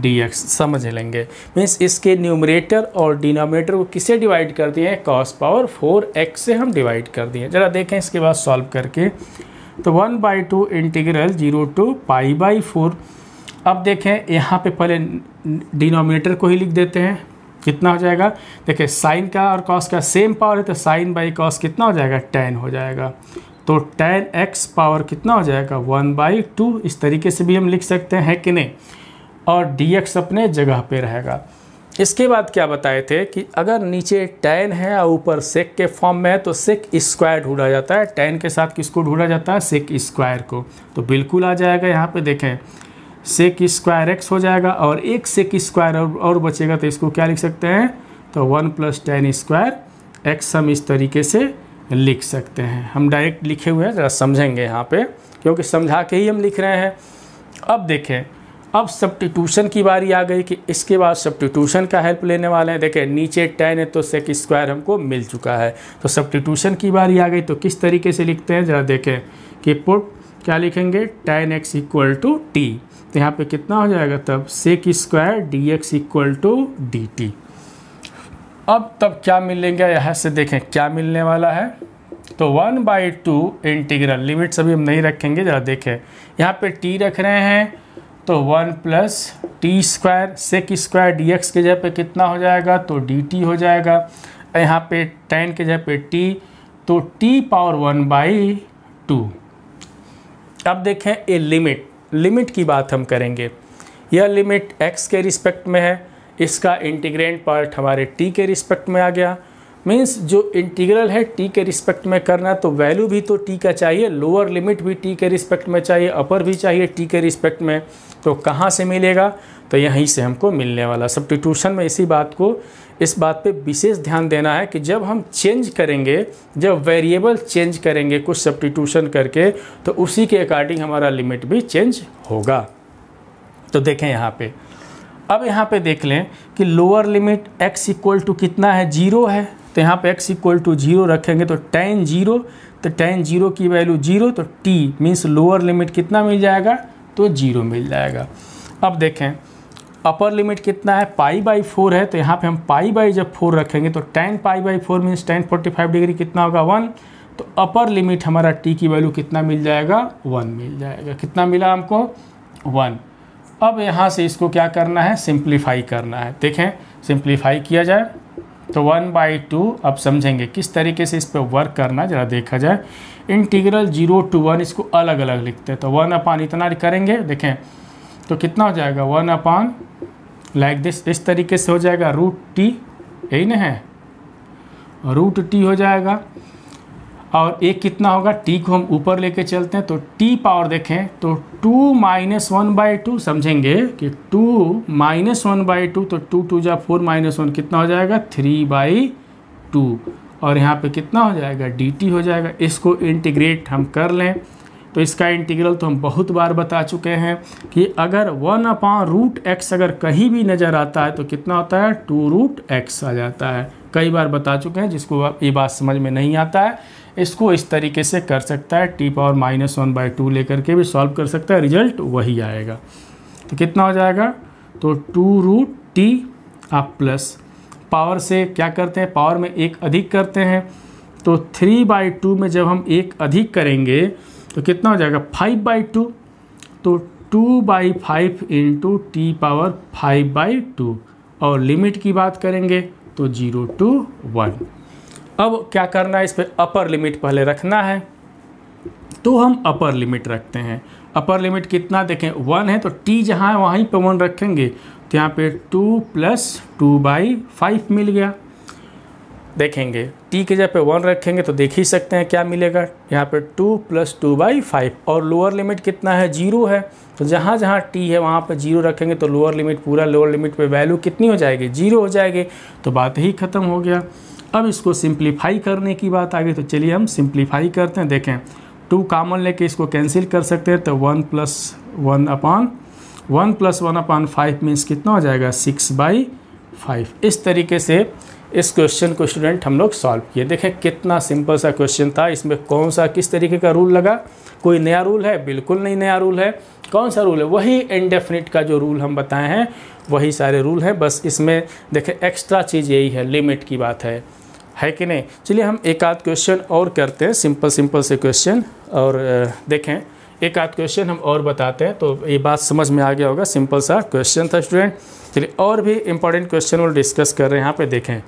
dx। समझ लेंगे, मीन्स इसके न्यूमरेटर और डिनोमिनेटर को किससे डिवाइड कर दिए हैं, cos पावर 4x से हम डिवाइड कर दिए। ज़रा देखें इसके बाद सॉल्व करके तो 1/2 इंटीग्रल 0 टू π/4। अब देखें यहाँ पे पहले डिनोमिनेटर को ही लिख देते हैं, कितना हो जाएगा, देखिए साइन का और कॉस का सेम पावर है तो साइन बाई कॉस कितना हो जाएगा, tan हो जाएगा। तो tan x पावर कितना हो जाएगा 1/2। इस तरीके से भी हम लिख सकते हैं कि नहीं, और dx अपने जगह पे रहेगा। इसके बाद क्या बताए थे कि अगर नीचे tan है और ऊपर sec के फॉर्म में है तो sec स्क्वायर ढूंढा जाता है, tan के साथ किसको ढूंढा जाता है, sec स्क्वायर को। तो बिल्कुल आ जाएगा, यहाँ पे देखें sec स्क्वायर x हो जाएगा और एक sec स्क्वायर और बचेगा तो इसको क्या लिख सकते हैं, तो 1 + tan स्क्वायर x हम इस तरीके से लिख सकते हैं। हम डायरेक्ट लिखे हुए हैं, ज़रा समझेंगे यहाँ पे क्योंकि समझा के ही हम लिख रहे हैं। अब देखें, अब सब्स्टिट्यूशन की बारी आ गई कि इसके बाद सब्स्टिट्यूशन का हेल्प लेने वाले हैं। देखें नीचे tan है तो sec स्क्वायर हमको मिल चुका है, तो सब्स्टिट्यूशन की बारी आ गई। तो किस तरीके से लिखते हैं ज़रा देखें कि पुट क्या लिखेंगे, tan x equal to t. तो यहाँ पे कितना हो जाएगा तब, sec square d x equal to d t. अब तब क्या मिलेंगे, यहाँ से देखें क्या मिलने वाला है। तो 1/2 इंटीग्रल, लिमिट्स अभी हम नहीं रखेंगे, ज़रा देखें यहाँ पे t रख रहे हैं तो 1 plus t square, sec square d x के जगह पे कितना हो जाएगा, तो डी टी हो जाएगा। यहाँ पे tan के जगह पे t, तो t पावर 1/2। अब देखें ये लिमिट की बात हम करेंगे। यह लिमिट x के रिस्पेक्ट में है, इसका इंटीग्रेंड पार्ट हमारे t के रिस्पेक्ट में आ गया। मीन्स जो इंटीग्रल है t के रिस्पेक्ट में करना, तो वैल्यू भी तो t का चाहिए, लोअर लिमिट भी t के रिस्पेक्ट में चाहिए, अपर भी चाहिए t के रिस्पेक्ट में। तो कहाँ से मिलेगा, तो यहीं से हमको मिलने वाला। सब्स्टिट्यूशन में इस बात पे विशेष ध्यान देना है कि जब हम चेंज करेंगे, जब वेरिएबल चेंज करेंगे कुछ सब्स्टिट्यूशन करके, तो उसी के अकॉर्डिंग हमारा लिमिट भी चेंज होगा। तो देखें यहाँ पे, अब यहाँ पे देख लें कि lower limit x equal to कितना है, 0 है। तो यहाँ पे x इक्वल टू 0 रखेंगे तो tan 0, तो tan 0 की वैल्यू 0, तो t मीन्स लोअर लिमिट कितना मिल जाएगा, तो 0 मिल जाएगा। अब देखें अपर लिमिट कितना है, π/4 है। तो यहाँ पे हम जब 4 रखेंगे तो tan π/4 मीन्स tan 45 डिग्री कितना होगा, 1। तो अपर लिमिट हमारा t की वैल्यू कितना मिल जाएगा, 1 मिल जाएगा। कितना मिला हमको, 1। अब यहाँ से इसको क्या करना है, सिंप्लीफाई करना है। देखें सिंप्लीफाई किया जाए तो 1/2। अब समझेंगे किस तरीके से इस पर वर्क करना, ज़रा देखा जाए। इंटीग्रल 0 to 1 इसको अलग अलग लिखते हैं। तो 1/, इतना करेंगे, देखें तो कितना हो जाएगा, 1/, लाइक दिस, इस तरीके से हो जाएगा, √t, यही ना है, √t हो जाएगा। और एक कितना होगा, t को हम ऊपर लेके चलते हैं तो t पावर देखें तो 2 - 1/2, समझेंगे कि 2 - 1/2, तो 2 2 जा 4 -1 कितना हो जाएगा, 3/2। और यहाँ पे कितना हो जाएगा, dt हो जाएगा। इसको इंटीग्रेट हम कर लें तो इसका इंटीग्रल तो हम बहुत बार बता चुके हैं कि अगर 1/√x अगर कहीं भी नज़र आता है तो कितना होता है, 2√x आ जाता है। कई बार बता चुके हैं, जिसको ये बात समझ में नहीं आता है इसको इस तरीके से कर सकता है, t पावर -1/2 लेकर के भी सॉल्व कर सकता है, रिजल्ट वही आएगा। तो कितना हो जाएगा, तो 2√t आप प्लस पावर से क्या करते हैं, पावर में एक अधिक करते हैं। तो 3/2 में जब हम एक अधिक करेंगे तो कितना हो जाएगा, 5/2। तो 2/5 इंटू t पावर 5/2। और लिमिट की बात करेंगे तो 0 to 1। अब क्या करना है, इस पर अपर लिमिट पहले रखना है, तो हम अपर लिमिट रखते हैं। अपर लिमिट कितना देखें, 1 है, तो t जहाँ है वहीं पर 1 रखेंगे। तो यहाँ पे 2 + 2/5 मिल गया। देखेंगे t के जगह पे 1 रखेंगे तो देख ही सकते हैं क्या मिलेगा, यहाँ पे 2 + 2/5। और लोअर लिमिट कितना है, 0 है। तो जहाँ जहाँ t है वहाँ पे 0 रखेंगे तो लोअर लिमिट, पूरा लोअर लिमिट पे वैल्यू कितनी हो जाएगी, 0 हो जाएगी। तो बात ही ख़त्म हो गया। अब इसको सिंप्लीफाई करने की बात आ गई, तो चलिए हम सिंप्लीफाई करते हैं। देखें 2 कॉमन लेके इसको कैंसिल कर सकते हैं, तो 1 + 1/5 मीन्स कितना हो जाएगा, 6/5। इस तरीके से इस क्वेश्चन को स्टूडेंट हम लोग सॉल्व किए। देखें कितना सिंपल सा क्वेश्चन था, इसमें कौन सा किस तरीके का रूल लगा, कोई नया रूल है, बिल्कुल नहीं नया रूल है। कौन सा रूल है, वही इंडेफिनिट का जो रूल हम बताए हैं वही सारे रूल हैं। बस इसमें देखें एक्स्ट्रा चीज़ यही है, लिमिट की बात है कि नहीं। चलिए हम एक आध क्वेश्चन और करते हैं, सिंपल से क्वेश्चन। और देखें एक आध क्वेश्चन हम और बताते हैं, तो ये बात समझ में आ गया होगा। सिंपल सा क्वेश्चन था स्टूडेंट। चलिए और भी इंपॉर्टेंट क्वेश्चन वो डिस्कस कर रहे हैं। यहाँ पे देखें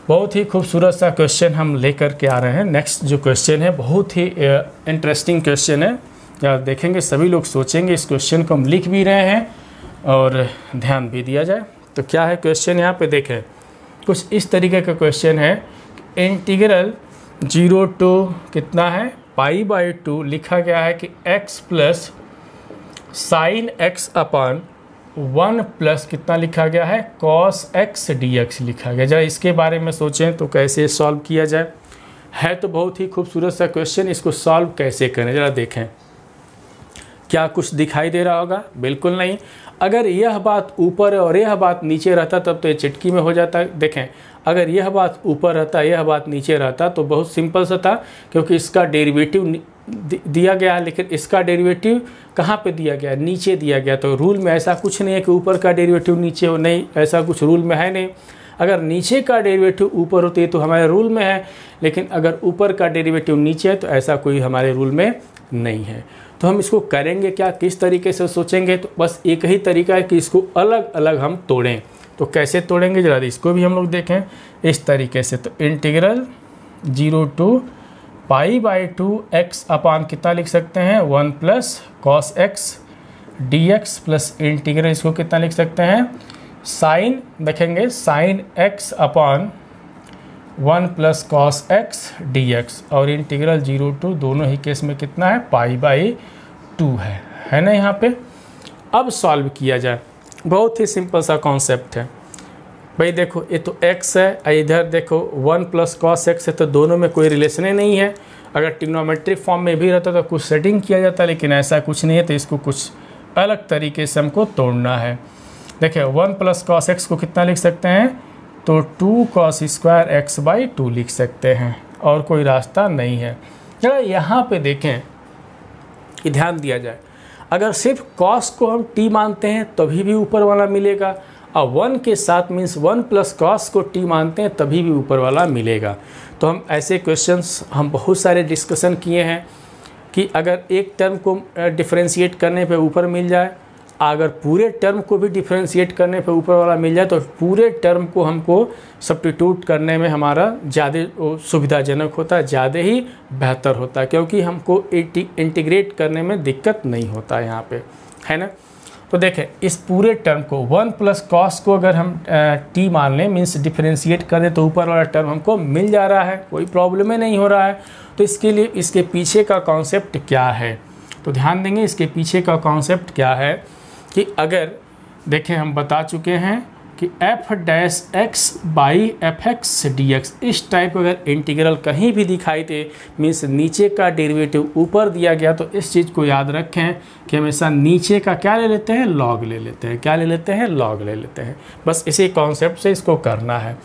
बहुत ही खूबसूरत सा क्वेश्चन हम लेकर के आ रहे हैं। नेक्स्ट जो क्वेश्चन है बहुत ही इंटरेस्टिंग क्वेश्चन है, या देखेंगे सभी लोग सोचेंगे इस क्वेश्चन को हम लिख भी रहे हैं और ध्यान भी दिया जाए। तो क्या है क्वेश्चन, यहाँ पे देखें कुछ इस तरीके का क्वेश्चन है। इंटीग्रल 0 to कितना है, π/2 लिखा गया है कि x प्लस sin x अपन 1 प्लस कितना लिखा गया है, cos x dx लिखा गया। जरा इसके बारे में सोचें तो कैसे सॉल्व किया जाए। है तो बहुत ही खूबसूरत सा क्वेश्चन, इसको सॉल्व कैसे करें जरा देखें। क्या कुछ दिखाई दे रहा होगा, बिल्कुल नहीं। अगर यह बात ऊपर और यह बात नीचे रहता तब तो ये चुटकी में हो जाता। देखें अगर यह बात ऊपर रहता, यह बात नीचे रहता तो बहुत सिंपल सा था, क्योंकि इसका डेरिवेटिव दिया गया है, लेकिन इसका डेरिवेटिव कहाँ पे दिया गया, नीचे दिया गया। तो रूल में ऐसा कुछ नहीं है कि ऊपर का डेरिवेटिव नीचे हो, नहीं, ऐसा कुछ रूल में है नहीं। अगर नीचे का डेरिवेटिव ऊपर होती है तो हमारे रूल में है, लेकिन अगर ऊपर का डेरिवेटिव नीचे है तो ऐसा कोई हमारे रूल में नहीं है। तो हम इसको करेंगे क्या, किस तरीके से सोचेंगे, तो बस एक ही तरीका है कि इसको अलग अलग हम तोड़ें। तो कैसे तोड़ेंगे जरा इसको भी हम लोग देखें इस तरीके से। तो इंटीग्रल 0 to π/2 x अपान कितना लिख सकते हैं, 1 plus cos x d x plus integral इसको कितना लिख सकते हैं, साइन, देखेंगे साइन x अपान 1 plus cos x d x, और इंटीग्रल 0 to दोनों ही केस में कितना है, π/2 है ना यहाँ पे। अब सॉल्व किया जाए, बहुत ही सिंपल सा कॉन्सेप्ट है भाई। देखो ये तो x है, इधर देखो 1 प्लस कॉस एक्स है, तो दोनों में कोई रिलेशन नहीं है। अगर ट्रिग्नोमेट्रिक फॉर्म में भी रहता तो कुछ सेटिंग किया जाता, लेकिन ऐसा कुछ नहीं है, तो इसको कुछ अलग तरीके से हमको तोड़ना है। देखिए 1 प्लस कॉस एक्स को कितना लिख सकते हैं, तो 2 cos स्क्वायर x/2 लिख सकते हैं, और कोई रास्ता नहीं है। जरा यहाँ पे देखें कि ध्यान दिया जाए, अगर सिर्फ cos को हम t मानते हैं तभी भी ऊपर वाला मिलेगा, और 1 के साथ मीन्स 1 प्लस कॉस को t मानते हैं तभी भी ऊपर वाला मिलेगा। तो हम ऐसे क्वेश्चंस हम बहुत सारे डिस्कशन किए हैं कि अगर एक टर्म को डिफरेंशिएट करने पे ऊपर मिल जाए, अगर पूरे टर्म को भी डिफरेंशिएट करने पे ऊपर वाला मिल जाए, तो पूरे टर्म को हमको सब्स्टिट्यूट करने में हमारा ज़्यादा सुविधाजनक होता है, ज़्यादा ही बेहतर होता है, क्योंकि हमको इंटीग्रेट करने में दिक्कत नहीं होता है यहाँ पे, है ना। तो देखें इस पूरे टर्म को 1 प्लस कॉस को अगर हम t मान लें, मीन्स डिफरेंशिएट कर दें, तो ऊपर वाला टर्म हमको मिल जा रहा है, कोई प्रॉब्लम ही नहीं हो रहा है। तो इसके लिए इसके पीछे का कॉन्सेप्ट क्या है, तो ध्यान देंगे इसके पीछे का कॉन्सेप्ट क्या है कि अगर देखें हम बता चुके हैं कि f'(x/f(x) dx इस टाइप अगर इंटीग्रल कहीं भी दिखाई दे, मीन्स नीचे का डेरिवेटिव ऊपर दिया गया, तो इस चीज़ को याद रखें कि हमेशा नीचे का क्या ले लेते हैं, लॉग ले लेते हैं। क्या ले लेते हैं, लॉग ले लेते हैं। बस इसी कॉन्सेप्ट से इसको करना है।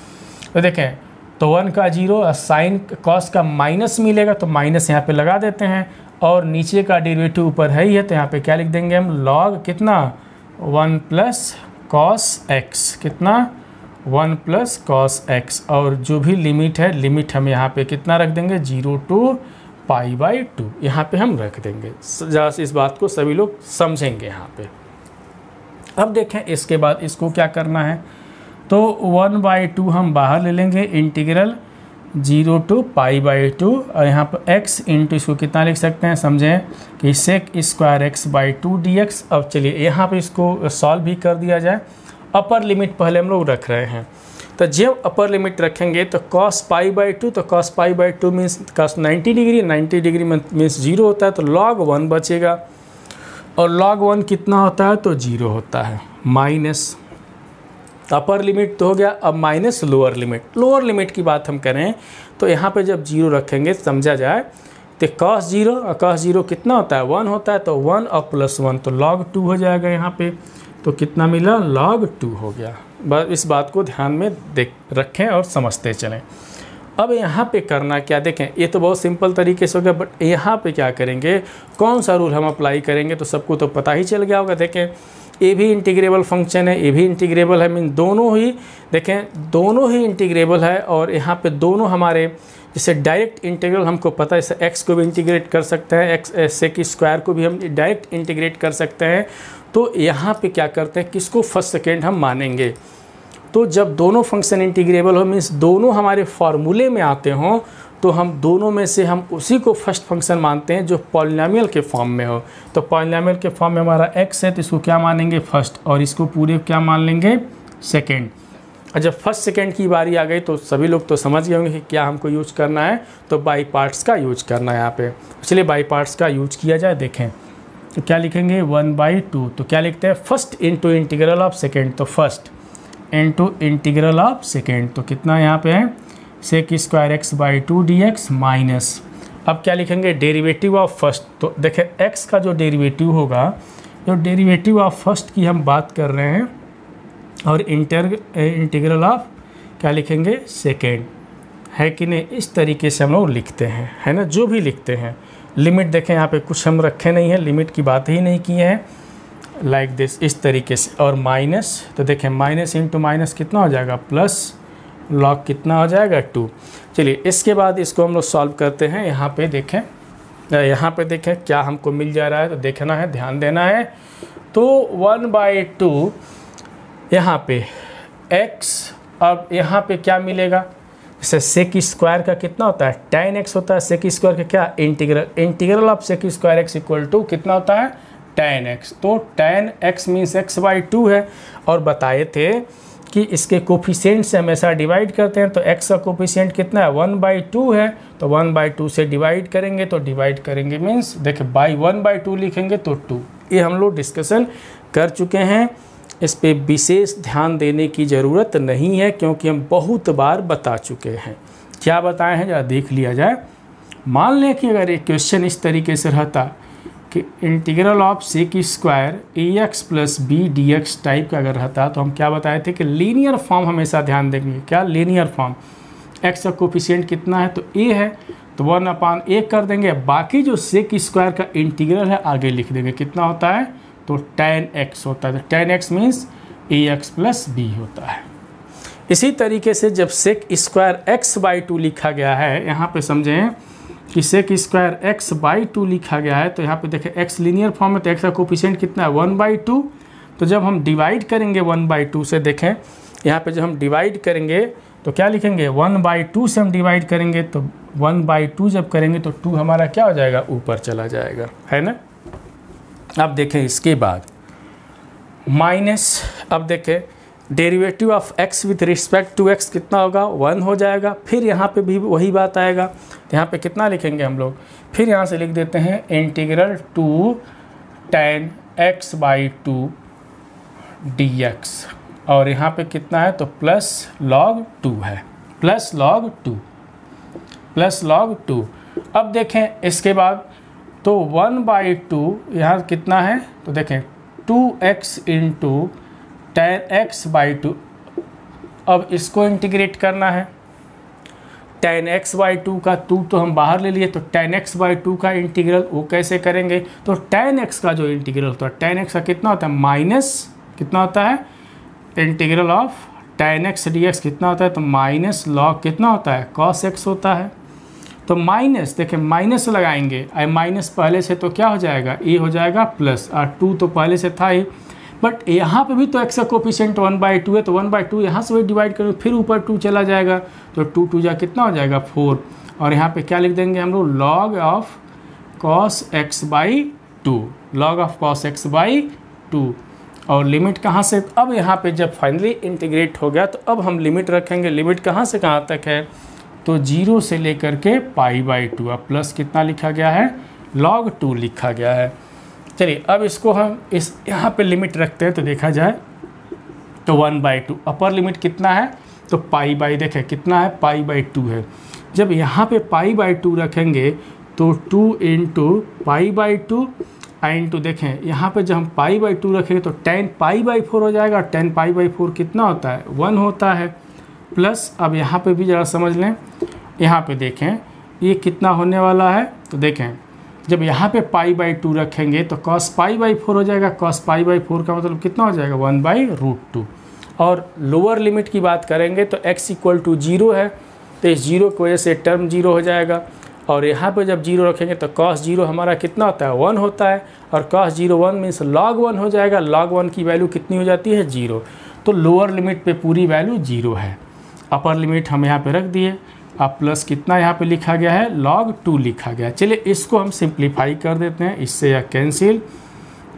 तो देखें तो 1 का 0 और साइन कॉस का माइनस मिलेगा, तो माइनस यहाँ पे लगा देते हैं, और नीचे का डेरिवेटिव ऊपर है ही है, तो यहाँ पे क्या लिख देंगे हम, लॉग कितना 1 प्लस कॉस एक्स, कितना 1 प्लस कॉस एक्स, और जो भी लिमिट है, लिमिट हम यहाँ पे कितना रख देंगे, 0 to π/2 यहाँ पे हम रख देंगे। ज़रा इस बात को सभी लोग समझेंगे यहाँ पे। अब देखें इसके बाद इसको क्या करना है, तो 1/2 हम बाहर ले लेंगे, इंटीग्रल 0 to π/2, और यहाँ पर x इंटू इसको कितना लिख सकते हैं, समझें कि sec स्क्वायर x/2 dx। अब चलिए यहाँ पे इसको सॉल्व भी कर दिया जाए। अपर लिमिट पहले हम लोग रख रहे हैं, तो जब अपर लिमिट रखेंगे तो cos π/2, तो cos π/2 means cos 90 degree, 90 degree means 0 होता है, तो log 1 बचेगा, और log 1 कितना होता है, तो 0 होता है, माइनस अपर लिमिट तो हो गया, अब minus lower limit. Lower limit की बात हम करें तो यहाँ पे जब 0 रखेंगे समझा जाए, तो cos 0 और cos 0 कितना होता है, 1 होता है, तो 1 और +1 तो log 2 हो जाएगा यहाँ पे, तो कितना मिला, log 2 हो गया। बस इस बात को ध्यान में रखें और समझते चलें। अब यहाँ पे करना क्या, देखें ये तो बहुत सिंपल तरीके से हो गया, बट यहाँ पे क्या करेंगे, कौन सा रूल हम अप्लाई करेंगे, तो सबको तो पता ही चल गया होगा। देखें ये भी इंटीग्रेबल फंक्शन है, ये भी इंटीग्रेबल है, मीन दोनों ही, देखें दोनों ही इंटीग्रेबल है, और यहाँ पे दोनों हमारे जैसे डायरेक्ट इंटीग्रल हमको पता है, जैसे x को भी इंटीग्रेट कर सकते हैं, x sec स्क्वायर को भी हम डायरेक्ट इंटीग्रेट कर सकते हैं। तो यहाँ पे क्या करते हैं, किसको फर्स्ट सेकेंड हम मानेंगे, तो जब दोनों फंक्शन इंटीग्रेबल हो, मीन्स दोनों हमारे फार्मूले में आते हों, तो हम दोनों में से हम उसी को फर्स्ट फंक्शन मानते हैं जो पॉलिनोमियल के फॉर्म में हो। तो पॉलिनोमियल के फॉर्म में हमारा x है, तो इसको क्या मानेंगे, फर्स्ट, और इसको पूरे क्या मान लेंगे, सेकेंड। और जब फर्स्ट सेकेंड की बारी आ गई तो सभी लोग तो समझ गए होंगे कि क्या हमको यूज करना है, तो बाई पार्ट्स का यूज करना है यहाँ पे। चलिए बाई पार्ट्स का यूज किया जाए। देखें तो क्या लिखेंगे, 1/2, तो क्या लिखते हैं, first into integral of second, तो first into integral of second, तो कितना यहाँ पे है, sec square x/2 dx minus, अब क्या लिखेंगे, डेरिवेटिव ऑफ फर्स्ट। तो देखें x का जो डेरिवेटिव होगा, जो डेरिवेटिव ऑफ फर्स्ट की हम बात कर रहे हैं, और इंटीग्रल ऑफ क्या लिखेंगे, सेकेंड, है कि नहीं। इस तरीके से हम लोग लिखते हैं, है ना, जो भी लिखते हैं। लिमिट देखें यहाँ पे कुछ हम रखे नहीं है, लिमिट की बात ही नहीं की है, लाइक दिस, इस तरीके से। और माइनस, तो देखें माइनस इंटू माइनस कितना हो जाएगा, प्लस, लॉग कितना हो जाएगा, 2। चलिए इसके बाद इसको हम लोग सॉल्व करते हैं। यहाँ पे देखें, क्या हमको मिल जा रहा है, तो देखना है, ध्यान देना है। तो 1/2 यहाँ पे x, अब यहाँ पे क्या मिलेगा, जैसे सेक स्क्वायर का कितना होता है, tan x होता है। सेक स्क्वायर का क्या, integral of sec square x equal to कितना होता है, tan x। तो tan x मीन्स x/2 है। और बताए थे कि इसके कोफिशिएंट से हमेशा डिवाइड करते हैं, तो x का कोफिशिएंट कितना है, 1/2 है। तो 1/2 से डिवाइड करेंगे, तो डिवाइड करेंगे मीन्स देखिए बाई 1/2 लिखेंगे तो 2। ये हम लोग डिस्कशन कर चुके हैं, इस पे विशेष ध्यान देने की ज़रूरत नहीं है, क्योंकि हम बहुत बार बता चुके हैं। क्या बताए हैं जरा देख लिया जाए। मान लें कि अगर एक क्वेश्चन इस तरीके से रहता कि integral of sec square ax plus b dx type का अगर रहता, तो हम क्या बताए थे कि लीनियर फॉर्म हमेशा ध्यान देंगे। क्या, लीनियर फॉर्म। x का कोफिशिएंट कितना है, तो a है, तो 1/a कर देंगे। बाकी जो सेक स्क्वायर का इंटीग्रल है आगे लिख देंगे, कितना होता है, तो tan x होता है। तो tan x means ax plus b होता है। इसी तरीके से जब सेक स्क्वायर x/2 लिखा गया है, यहाँ पे समझें कि सेक स्क्वायर x/2 लिखा गया है, तो यहाँ पे देखें x लीनियर फॉर्म में, तो x का कोफिशिएंट कितना है, 1/2। तो जब हम डिवाइड करेंगे 1/2 से, देखें यहाँ पे जब हम डिवाइड करेंगे तो क्या लिखेंगे, 1/2 से हम डिवाइड करेंगे, तो 1/2 जब करेंगे तो 2 हमारा क्या हो जाएगा, ऊपर चला जाएगा, है ना। अब देखें इसके बाद माइनस, अब देखें derivative of x with respect to x कितना होगा, 1 हो जाएगा। फिर यहाँ पे भी वही बात आएगा, तो यहाँ पे कितना लिखेंगे हम लोग, फिर यहाँ से लिख देते हैं integral to tan x/2 dx, और यहाँ पे कितना है, तो प्लस log 2 है, प्लस log 2। अब देखें इसके बाद, तो 1/2 यहाँ कितना है, तो देखें 2x इंटू tan x/2। अब इसको इंटीग्रेट करना है, tan x/2 का 2 तो हम बाहर ले लिए, तो tan x/2 का इंटीग्रल वो कैसे करेंगे, तो tan x का जो इंटीग्रल होता है, tan x का कितना होता है, माइनस कितना होता है, integral of tan x dx कितना होता है, तो माइनस लॉग कितना होता है, cos x होता है। तो माइनस, देखें माइनस लगाएंगे, माइनस पहले से तो क्या हो जाएगा, ए हो जाएगा प्लस, और 2 तो पहले से था ही, बट यहाँ पे भी तो x का कोफिशिएंट 1/2 है, तो 1/2 यहाँ से भी डिवाइड करेंगे, फिर ऊपर 2 चला जाएगा, तो 2 जा कितना हो जाएगा, 4। और यहाँ पे क्या लिख देंगे हम लोग, log of cos x/2, log of cos x/2। और लिमिट कहाँ से, अब यहाँ पे जब फाइनली इंटीग्रेट हो गया, तो अब हम लिमिट रखेंगे। लिमिट कहाँ से कहाँ तक है, तो 0 से लेकर के π/2, अब प्लस कितना लिखा गया है, log 2 लिखा गया है। चलिए अब इसको हम इस यहाँ पे लिमिट रखते हैं, तो देखा जाए तो 1/2, अपर लिमिट कितना है, तो देखें कितना है, π/2 है। जब यहाँ पे π/2 रखेंगे तो 2 इंटू π/2 इंटू, देखें यहाँ पे जब हम π/2 रखेंगे तो tan π/4 हो जाएगा, और tan π/4 कितना होता है, 1 होता है, प्लस। अब यहाँ पे भी ज़रा समझ लें, यहाँ पे देखें ये कितना होने वाला है, तो देखें जब यहाँ पे π/2 रखेंगे तो cos π/4 हो जाएगा, cos π/4 का मतलब कितना हो जाएगा, 1/√2। और लोअर लिमिट की बात करेंगे तो x इक्वल टू 0 है, तो इस 0 की वजह से टर्म 0 हो जाएगा। और यहाँ पे जब 0 रखेंगे तो cos 0 हमारा कितना होता है, 1 होता है, और cos 0 1 मीन्स log 1 हो जाएगा। log 1 की वैल्यू कितनी हो जाती है, 0। तो लोअर लिमिट पे पूरी वैल्यू 0 है, अपर लिमिट हम यहाँ पे रख दिए। अब प्लस कितना यहाँ पे लिखा गया है, log 2 लिखा गया है। चलिए इसको हम सिंप्लीफाई कर देते हैं, इससे यह कैंसिल,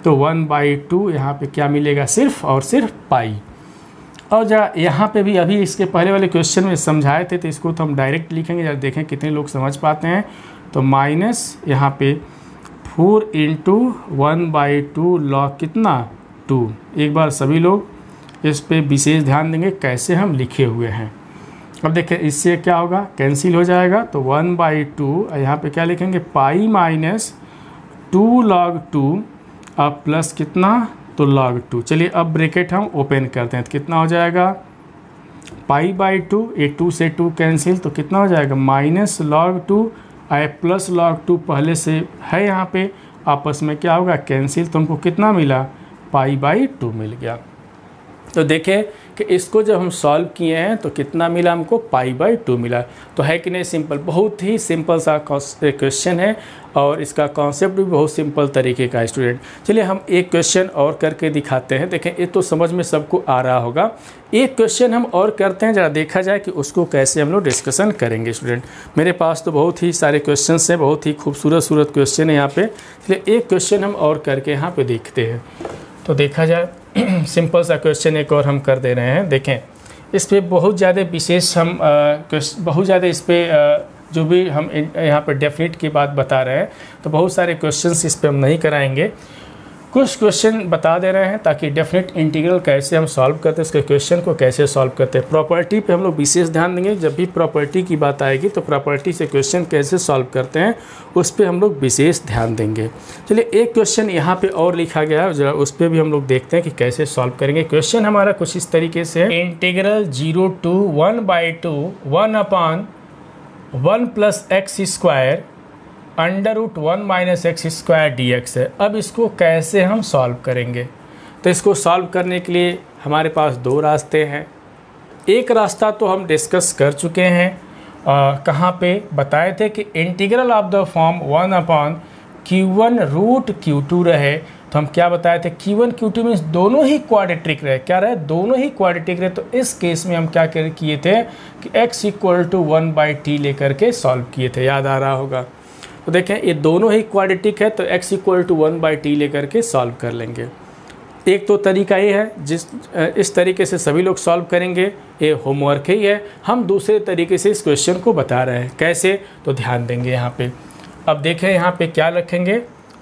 तो 1/2 यहाँ पे क्या मिलेगा, सिर्फ और सिर्फ पाई। और जरा यहाँ पे भी अभी इसके पहले वाले क्वेश्चन में समझाए थे, तो इसको तो हम डायरेक्ट लिखेंगे, जरा देखें कितने लोग समझ पाते हैं। तो माइनस यहाँ पे 4 इंटू 1/2 log कितना, 2। एक बार सभी लोग इस पे विशेष ध्यान देंगे कैसे हम लिखे हुए हैं। अब देखें इससे क्या होगा, कैंसिल हो जाएगा, तो 1/2 यहाँ पे क्या लिखेंगे, पाई माइनस 2 log 2, अब प्लस कितना, तो log 2। चलिए अब ब्रैकेट हम ओपन करते हैं, तो कितना हो जाएगा, पाई बाई 2, ये 2 से 2 कैंसिल, तो कितना हो जाएगा माइनस log 2 और प्लस log 2 पहले से है यहाँ पे, आपस में क्या होगा कैंसिल, तो हमको कितना मिला पाई बाई 2 मिल गया। तो देखें कि इसको जब हम सॉल्व किए हैं तो कितना मिला हमको पाई बाई 2 मिला। तो है कि नहीं सिंपल, बहुत ही सिंपल सा क्वेश्चन है और इसका कॉन्सेप्ट भी बहुत सिंपल तरीके का है स्टूडेंट। चलिए हम एक क्वेश्चन और करके दिखाते हैं। देखें ये तो समझ में सबको आ रहा होगा, एक क्वेश्चन हम और करते हैं, ज़रा देखा जाए कि उसको कैसे हम लोग डिस्कशन करेंगे स्टूडेंट। मेरे पास तो बहुत ही सारे क्वेश्चन हैं, बहुत ही खूबसूरत क्वेश्चन है यहाँ पे। चलिए एक क्वेश्चन हम और करके यहाँ पे देखते हैं। तो देखा जाए सिंपल सा क्वेश्चन एक और हम कर दे रहे हैं। देखें इस पर बहुत ज़्यादा विशेष हम बहुत ज़्यादा इस पर जो भी हम यहाँ पर डेफिनेट की बात बता रहे हैं, तो बहुत सारे क्वेश्चंस इस पर हम नहीं कराएंगे, कुछ क्वेश्चन बता दे रहे हैं ताकि डेफिनेट इंटीग्रल कैसे हम सॉल्व करते हैं, उसके क्वेश्चन को कैसे सॉल्व करते हैं। प्रॉपर्टी पे हम लोग विशेष ध्यान देंगे, जब भी प्रॉपर्टी की बात आएगी तो प्रॉपर्टी से क्वेश्चन कैसे सॉल्व करते हैं उस पर हम लोग विशेष ध्यान देंगे। चलिए एक क्वेश्चन यहाँ पे और लिखा गया है, जरा उस पर भी हम लोग देखते हैं कि कैसे सॉल्व करेंगे। क्वेश्चन हमारा कुछ इस तरीके से है, integral 0 to 1/2 1/1 + x² √1 - x² dx है। अब इसको कैसे हम सॉल्व करेंगे, तो इसको सॉल्व करने के लिए हमारे पास दो रास्ते हैं। एक रास्ता तो हम डिस्कस कर चुके हैं, कहाँ पे बताए थे कि integral of the form 1/q1 √q2 रहे, तो हम क्या बताए थे q1 q2 मीन्स दोनों ही क्वाड्रेटिक रहे, क्या रहे दोनों ही क्वाड्रेटिक रहे। तो इस केस में हम क्या किए थे कि x = 1/t लेकर के सॉल्व किए थे, याद आ रहा होगा। तो देखें ये दोनों ही क्वाड्रेटिक है तो x = 1/t लेकर के सॉल्व कर लेंगे। एक तो तरीका ये है इस तरीके से सभी लोग सॉल्व करेंगे, ये होमवर्क ही है। हम दूसरे तरीके से इस क्वेश्चन को बता रहे हैं कैसे, तो ध्यान देंगे यहाँ पे। अब देखें यहाँ पे क्या रखेंगे,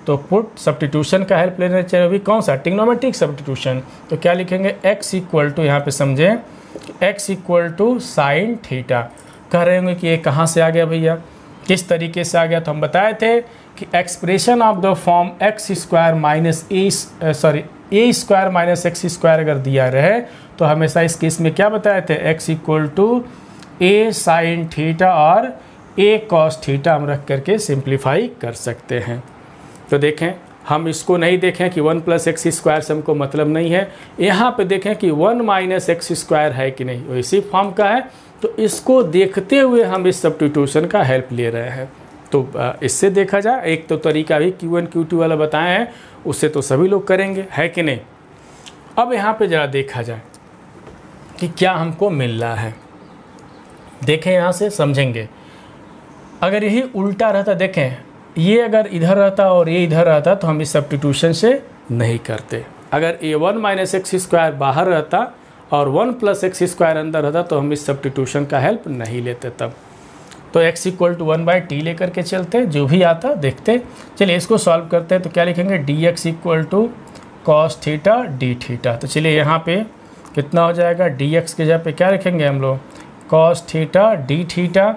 तो पुट सब्स्टिट्यूशन का हेल्प लेना चाहिए। अभी कौन सा ट्रिग्नोमेट्रिक सब्स्टिट्यूशन, तो क्या लिखेंगे x = यहाँ पे समझें x = sin थीटा। कह रहे होंगे कि ये कहाँ से आ गया भैया, किस तरीके से आ गया, तो हम बताए थे कि expression of the form a² - x² अगर दिया रहे तो हमेशा इस केस में क्या बताए थे x = a sin थीटा और a cos थीटा हम रख करके सिंप्लीफाई कर सकते हैं। तो देखें हम इसको नहीं देखें कि 1 + x² से हमको मतलब नहीं है, यहाँ पे देखें कि 1 - x² है कि नहीं, वो इसी फॉर्म का है। तो इसको देखते हुए हम इस सब्स्टिट्यूशन का हेल्प ले रहे हैं। तो इससे देखा जाए एक तो तरीका भी q1 q2 वाला बताए हैं, उससे तो सभी लोग करेंगे, है कि नहीं। अब यहाँ पे ज़रा देखा जाए कि क्या हमको मिल रहा है। देखें यहाँ से समझेंगे, अगर यही उल्टा रहता, देखें ये अगर इधर रहता और ये इधर रहता तो हम इस सब्स्टिट्यूशन से नहीं करते। अगर ये 1 - x² बाहर रहता और 1 + x² अंदर रहता तो हम इस सब्स्टिट्यूशन का हेल्प नहीं लेते तब। तो x = 1/t लेकर के चलते, जो भी आता देखते। चलिए इसको सॉल्व करते हैं, तो क्या लिखेंगे dx = cos theta d theta. तो चलिए यहाँ पे कितना हो जाएगा, dx के जगह पे क्या रखेंगे हम लोग cos थीटा d थीटा,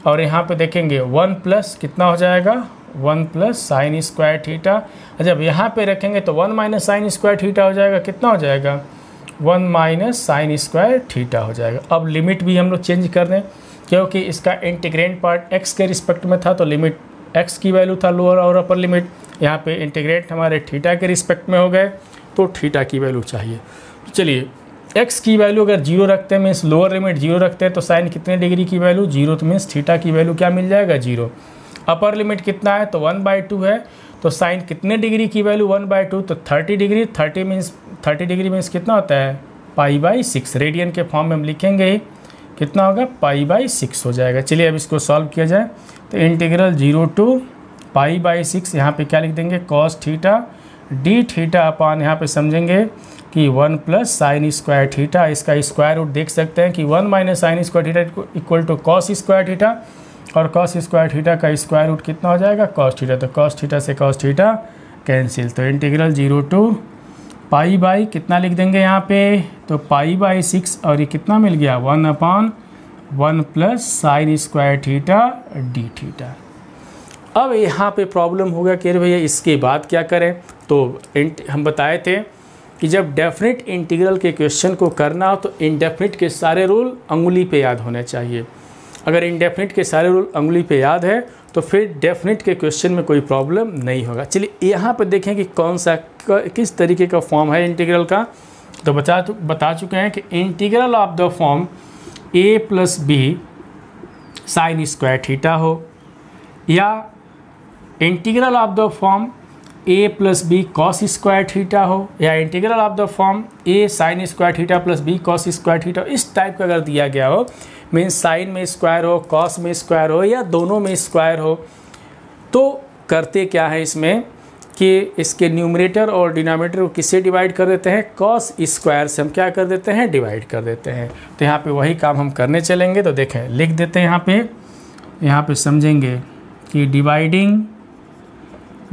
और यहाँ पे देखेंगे 1 प्लस कितना हो जाएगा 1 + sin² थीटा। जब यहाँ पे रखेंगे तो 1 - sin² थीटा हो जाएगा, कितना हो जाएगा 1 - sin² थीटा हो जाएगा। अब लिमिट भी हम लोग चेंज कर दें, क्योंकि इसका इंटीग्रेंट पार्ट x के रिस्पेक्ट में था तो लिमिट x की वैल्यू था लोअर और अपर लिमिट, यहाँ पे इंटीग्रेट हमारे थीटा के रिस्पेक्ट में हो गए तो थीटा की वैल्यू चाहिए। तो चलिए x की वैल्यू अगर 0 रखते हैं मीन्स लोअर लिमिट 0 रखते हैं तो साइन कितने डिग्री की वैल्यू 0, तो मीन्स थीटा की वैल्यू क्या मिल जाएगा 0। अपर लिमिट कितना है तो 1/2 है, तो साइन कितने डिग्री की वैल्यू 1/2 तो 30 डिग्री। 30 डिग्री मीन्स कितना होता है π/6, रेडियन के फॉर्म में हम लिखेंगे ही, कितना होगा π/6 हो जाएगा। चलिए अब इसको सॉल्व किया जाए, तो इंटीग्रल 0 to π/6 यहाँ पे क्या लिख देंगे cos theta d theta upon यहाँ पे समझेंगे कि 1 + sin² थीटा। इसका स्क्वायर रूट देख सकते हैं कि 1 - sin² थीटा = cos² थीटा, और cos² थीटा का स्क्वायर रूट कितना हो जाएगा cos थीटा। तो cos थीटा से cos थीटा कैंसिल, तो इंटीग्रल 0 to π/ कितना लिख देंगे यहाँ पे, तो π/6, और ये कितना मिल गया 1/1 + sin² थीटा d थीटा। अब यहाँ पे प्रॉब्लम होगा कि अरे भैया इसके बाद क्या करें, तो हम बताए थे कि जब डेफिनेट इंटीग्रल के क्वेश्चन को करना हो तो इनडेफिनिट के सारे रूल अंगुली पे याद होने चाहिए। अगर इनडेफिनिट के सारे रूल अंगुली पे याद है तो फिर डेफिनेट के क्वेश्चन में कोई प्रॉब्लम नहीं होगा। चलिए यहाँ पे देखें कि कौन सा किस तरीके का फॉर्म है इंटीग्रल का। तो बता चुके हैं कि integral of the form a plus b sine square theta हो, या integral of the form a plus b cos square theta हो, या integral of the form a sine square theta plus b cos square theta, इस type का अगर दिया गया हो, मीन्स साइन में स्क्वायर हो, कॉस में स्क्वायर हो, या दोनों में स्क्वायर हो, तो करते क्या है इसमें कि इसके न्यूमरेटर और डिनोमिनेटर को किससे डिवाइड कर देते हैं, कॉस स्क्वायर से हम क्या कर देते हैं, डिवाइड कर देते हैं। तो यहाँ पे वही काम हम करने चलेंगे। तो देखें लिख देते हैं यहाँ पे समझेंगे कि dividing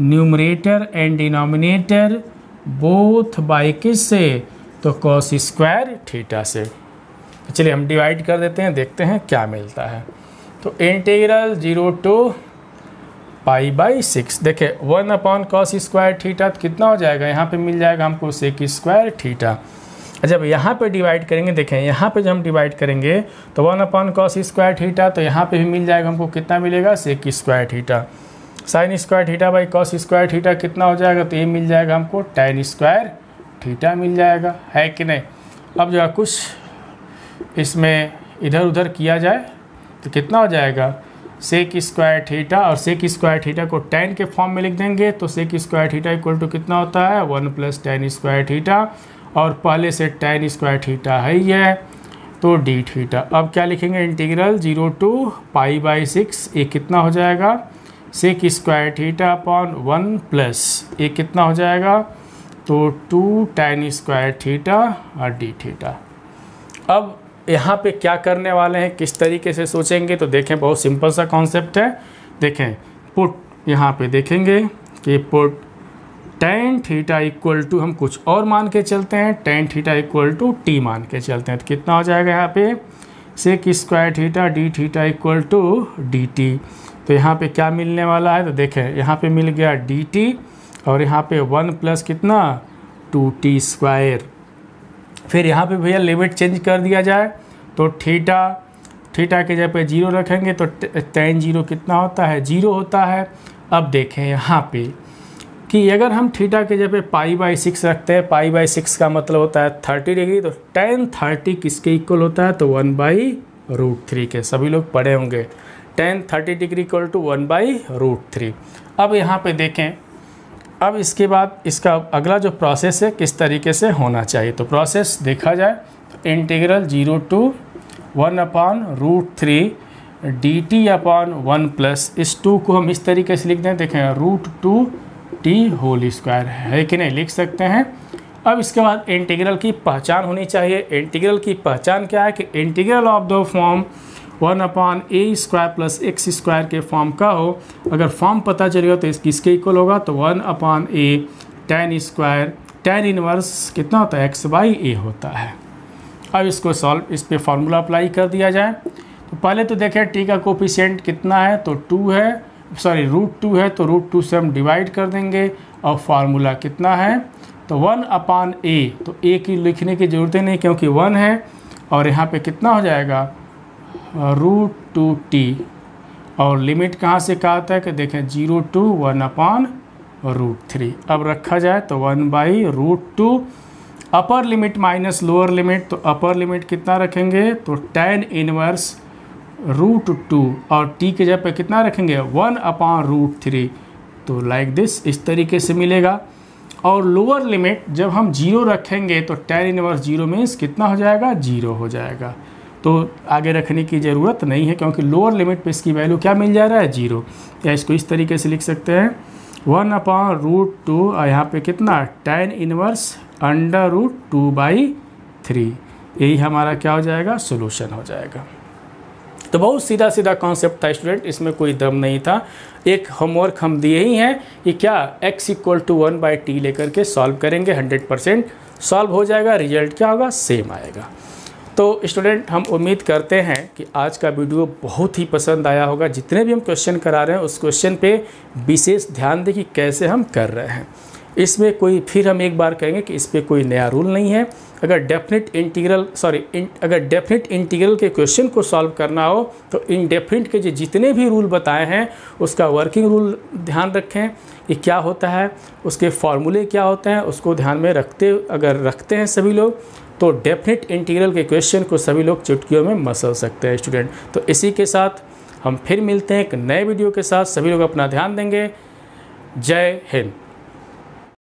numerator and denominator both by किससे, तो कॉस स्क्वायर थीटा से। तो चलिए हम डिवाइड कर देते हैं, देखते हैं क्या मिलता है। तो इंटीग्रल 0 टू पाई बाई 6, देखें 1 अपॉन कॉस स्क्वायर थीटा कितना हो जाएगा, यहाँ पे मिल जाएगा हमको सेक स्क्वायर थीटा। जब यहाँ पे डिवाइड करेंगे, देखें यहाँ पे जब हम डिवाइड करेंगे तो 1 अपॉन कॉस स्क्वायर थीटा, तो यहाँ पे भी मिल जाएगा हमको कितना मिलेगा, sec square theta. Sine square theta by cos square theta कितना हो जाएगा, तो ये मिल जाएगा हमको tan स्क्वायर थीटा मिल जाएगा, है कि नहीं। अब जो कुछ इसमें इधर उधर किया जाए तो कितना हो जाएगा, सेक स्क्वायर थीटा, और सेक स्क्वायर थीटा को tan के फॉर्म में लिख देंगे तो sec square theta equal to कितना होता है, 1 प्लस tan स्क्वायर थीटा, और पहले से tan स्क्वायर थीटा है ही है तो d थीटा। अब क्या लिखेंगे, इंटीग्रल 0 टू पाई बाई 6, ये कितना हो जाएगा, sec square theta upon 1 plus ये कितना हो जाएगा, तो 2 tan स्क्वायर थीटा और d थीटा। अब यहाँ पे क्या करने वाले हैं, किस तरीके से सोचेंगे, तो देखें बहुत सिंपल सा कॉन्सेप्ट है। देखें पुट यहाँ पे देखेंगे कि put tan theta equal to, हम कुछ और मान के चलते हैं, tan theta equal to t मान के चलते हैं, तो कितना हो जाएगा यहाँ पे, sec square theta d theta equal to dt। तो यहाँ पे क्या मिलने वाला है, तो देखें यहाँ पे मिल गया dt, और यहाँ पे 1 प्लस कितना 2t स्क्वायर। फिर यहाँ पे भैया लिमिट चेंज कर दिया जाए तो थीटा के जगह पे 0 रखेंगे तो tan 0 कितना होता है, 0 होता है। अब देखें यहाँ पे कि अगर हम थीटा के जगह पे पाई बाई 6 रखते हैं, पाई बाई 6 का मतलब होता है 30 डिग्री, तो tan 30 किसके इक्वल होता है, तो 1/√3 के। सभी लोग पढ़े होंगे, tan 30 डिग्री इक्वल टू 1/√3। अब यहाँ पे देखें, अब इसके बाद इसका अगला जो प्रोसेस है किस तरीके से होना चाहिए, तो प्रोसेस देखा जाए तो इंटीग्रल 0 टू 1/√3 dt अपॉन 1 प्लस, इस 2 को हम इस तरीके से लिख दें, देखें √2t होल स्क्वायर, है कि नहीं, लिख सकते हैं। अब इसके बाद इंटीग्रल की पहचान होनी चाहिए। इंटीग्रल की पहचान क्या है कि integral of the form 1/a square plus x square के फॉर्म का हो, अगर फॉर्म पता चलेगा तो किसके इक्वल होगा, तो 1/a tan square, tan inverse कितना होता है, x/a होता है। अब इसको सॉल्व, इस पे फार्मूला अप्लाई कर दिया जाए। तो पहले तो देखें t का कोफिशिएंट कितना है, तो 2 है, सॉरी √2 है, तो √2 से हम डिवाइड कर देंगे, और फार्मूला कितना है, तो 1/a, तो a की लिखने की ज़रूरत नहीं क्योंकि 1 है, और यहाँ पे कितना हो जाएगा √2t, और लिमिट कहाँ से कहा आता है कि देखें 0 टू 1/√3। अब रखा जाए तो 1/√2, upper limit minus lower limit, तो अपर लिमिट कितना रखेंगे, तो tan इनवर्स √2, और t के जगह पे कितना रखेंगे 1/√3, तो लाइक दिस, इस तरीके से मिलेगा। और लोअर लिमिट जब हम 0 रखेंगे तो tan इनवर्स 0 मीन्स कितना हो जाएगा, 0 हो जाएगा, तो आगे रखने की ज़रूरत नहीं है क्योंकि लोअर लिमिट पे इसकी वैल्यू क्या मिल जा रहा है, 0। या इसको इस तरीके से लिख सकते हैं 1/√2, और यहाँ पे कितना tan इनवर्स √2/3, यही हमारा क्या हो जाएगा, सोल्यूशन हो जाएगा। तो बहुत सीधा सीधा कॉन्सेप्ट था स्टूडेंट, इसमें कोई दम नहीं था। एक होमवर्क हम दिए ही हैं कि क्या x इक्वल टू 1/t लेकर के सॉल्व करेंगे, 100% सॉल्व हो जाएगा, रिजल्ट क्या होगा, सेम आएगा। तो स्टूडेंट हम उम्मीद करते हैं कि आज का वीडियो बहुत ही पसंद आया होगा। जितने भी हम क्वेश्चन करा रहे हैं उस क्वेश्चन पे विशेष ध्यान दें कि कैसे हम कर रहे हैं। इसमें कोई, फिर हम एक बार कहेंगे कि इस पर कोई नया रूल नहीं है। अगर डेफिनेट इंटीग्रल के क्वेश्चन को सॉल्व करना हो तो इंडेफिनिट के जितने भी रूल बताए हैं उसका वर्किंग रूल ध्यान रखें, ये क्या होता है, उसके फॉर्मूले क्या होते हैं, उसको ध्यान में रखते हैं सभी लोग, तो डेफिनेट इंटीग्रल के क्वेश्चन को सभी लोग चुटकियों में मसल सकते हैं स्टूडेंट। तो इसी के साथ हम फिर मिलते हैं एक नए वीडियो के साथ। सभी लोग अपना ध्यान देंगे। जय हिंद।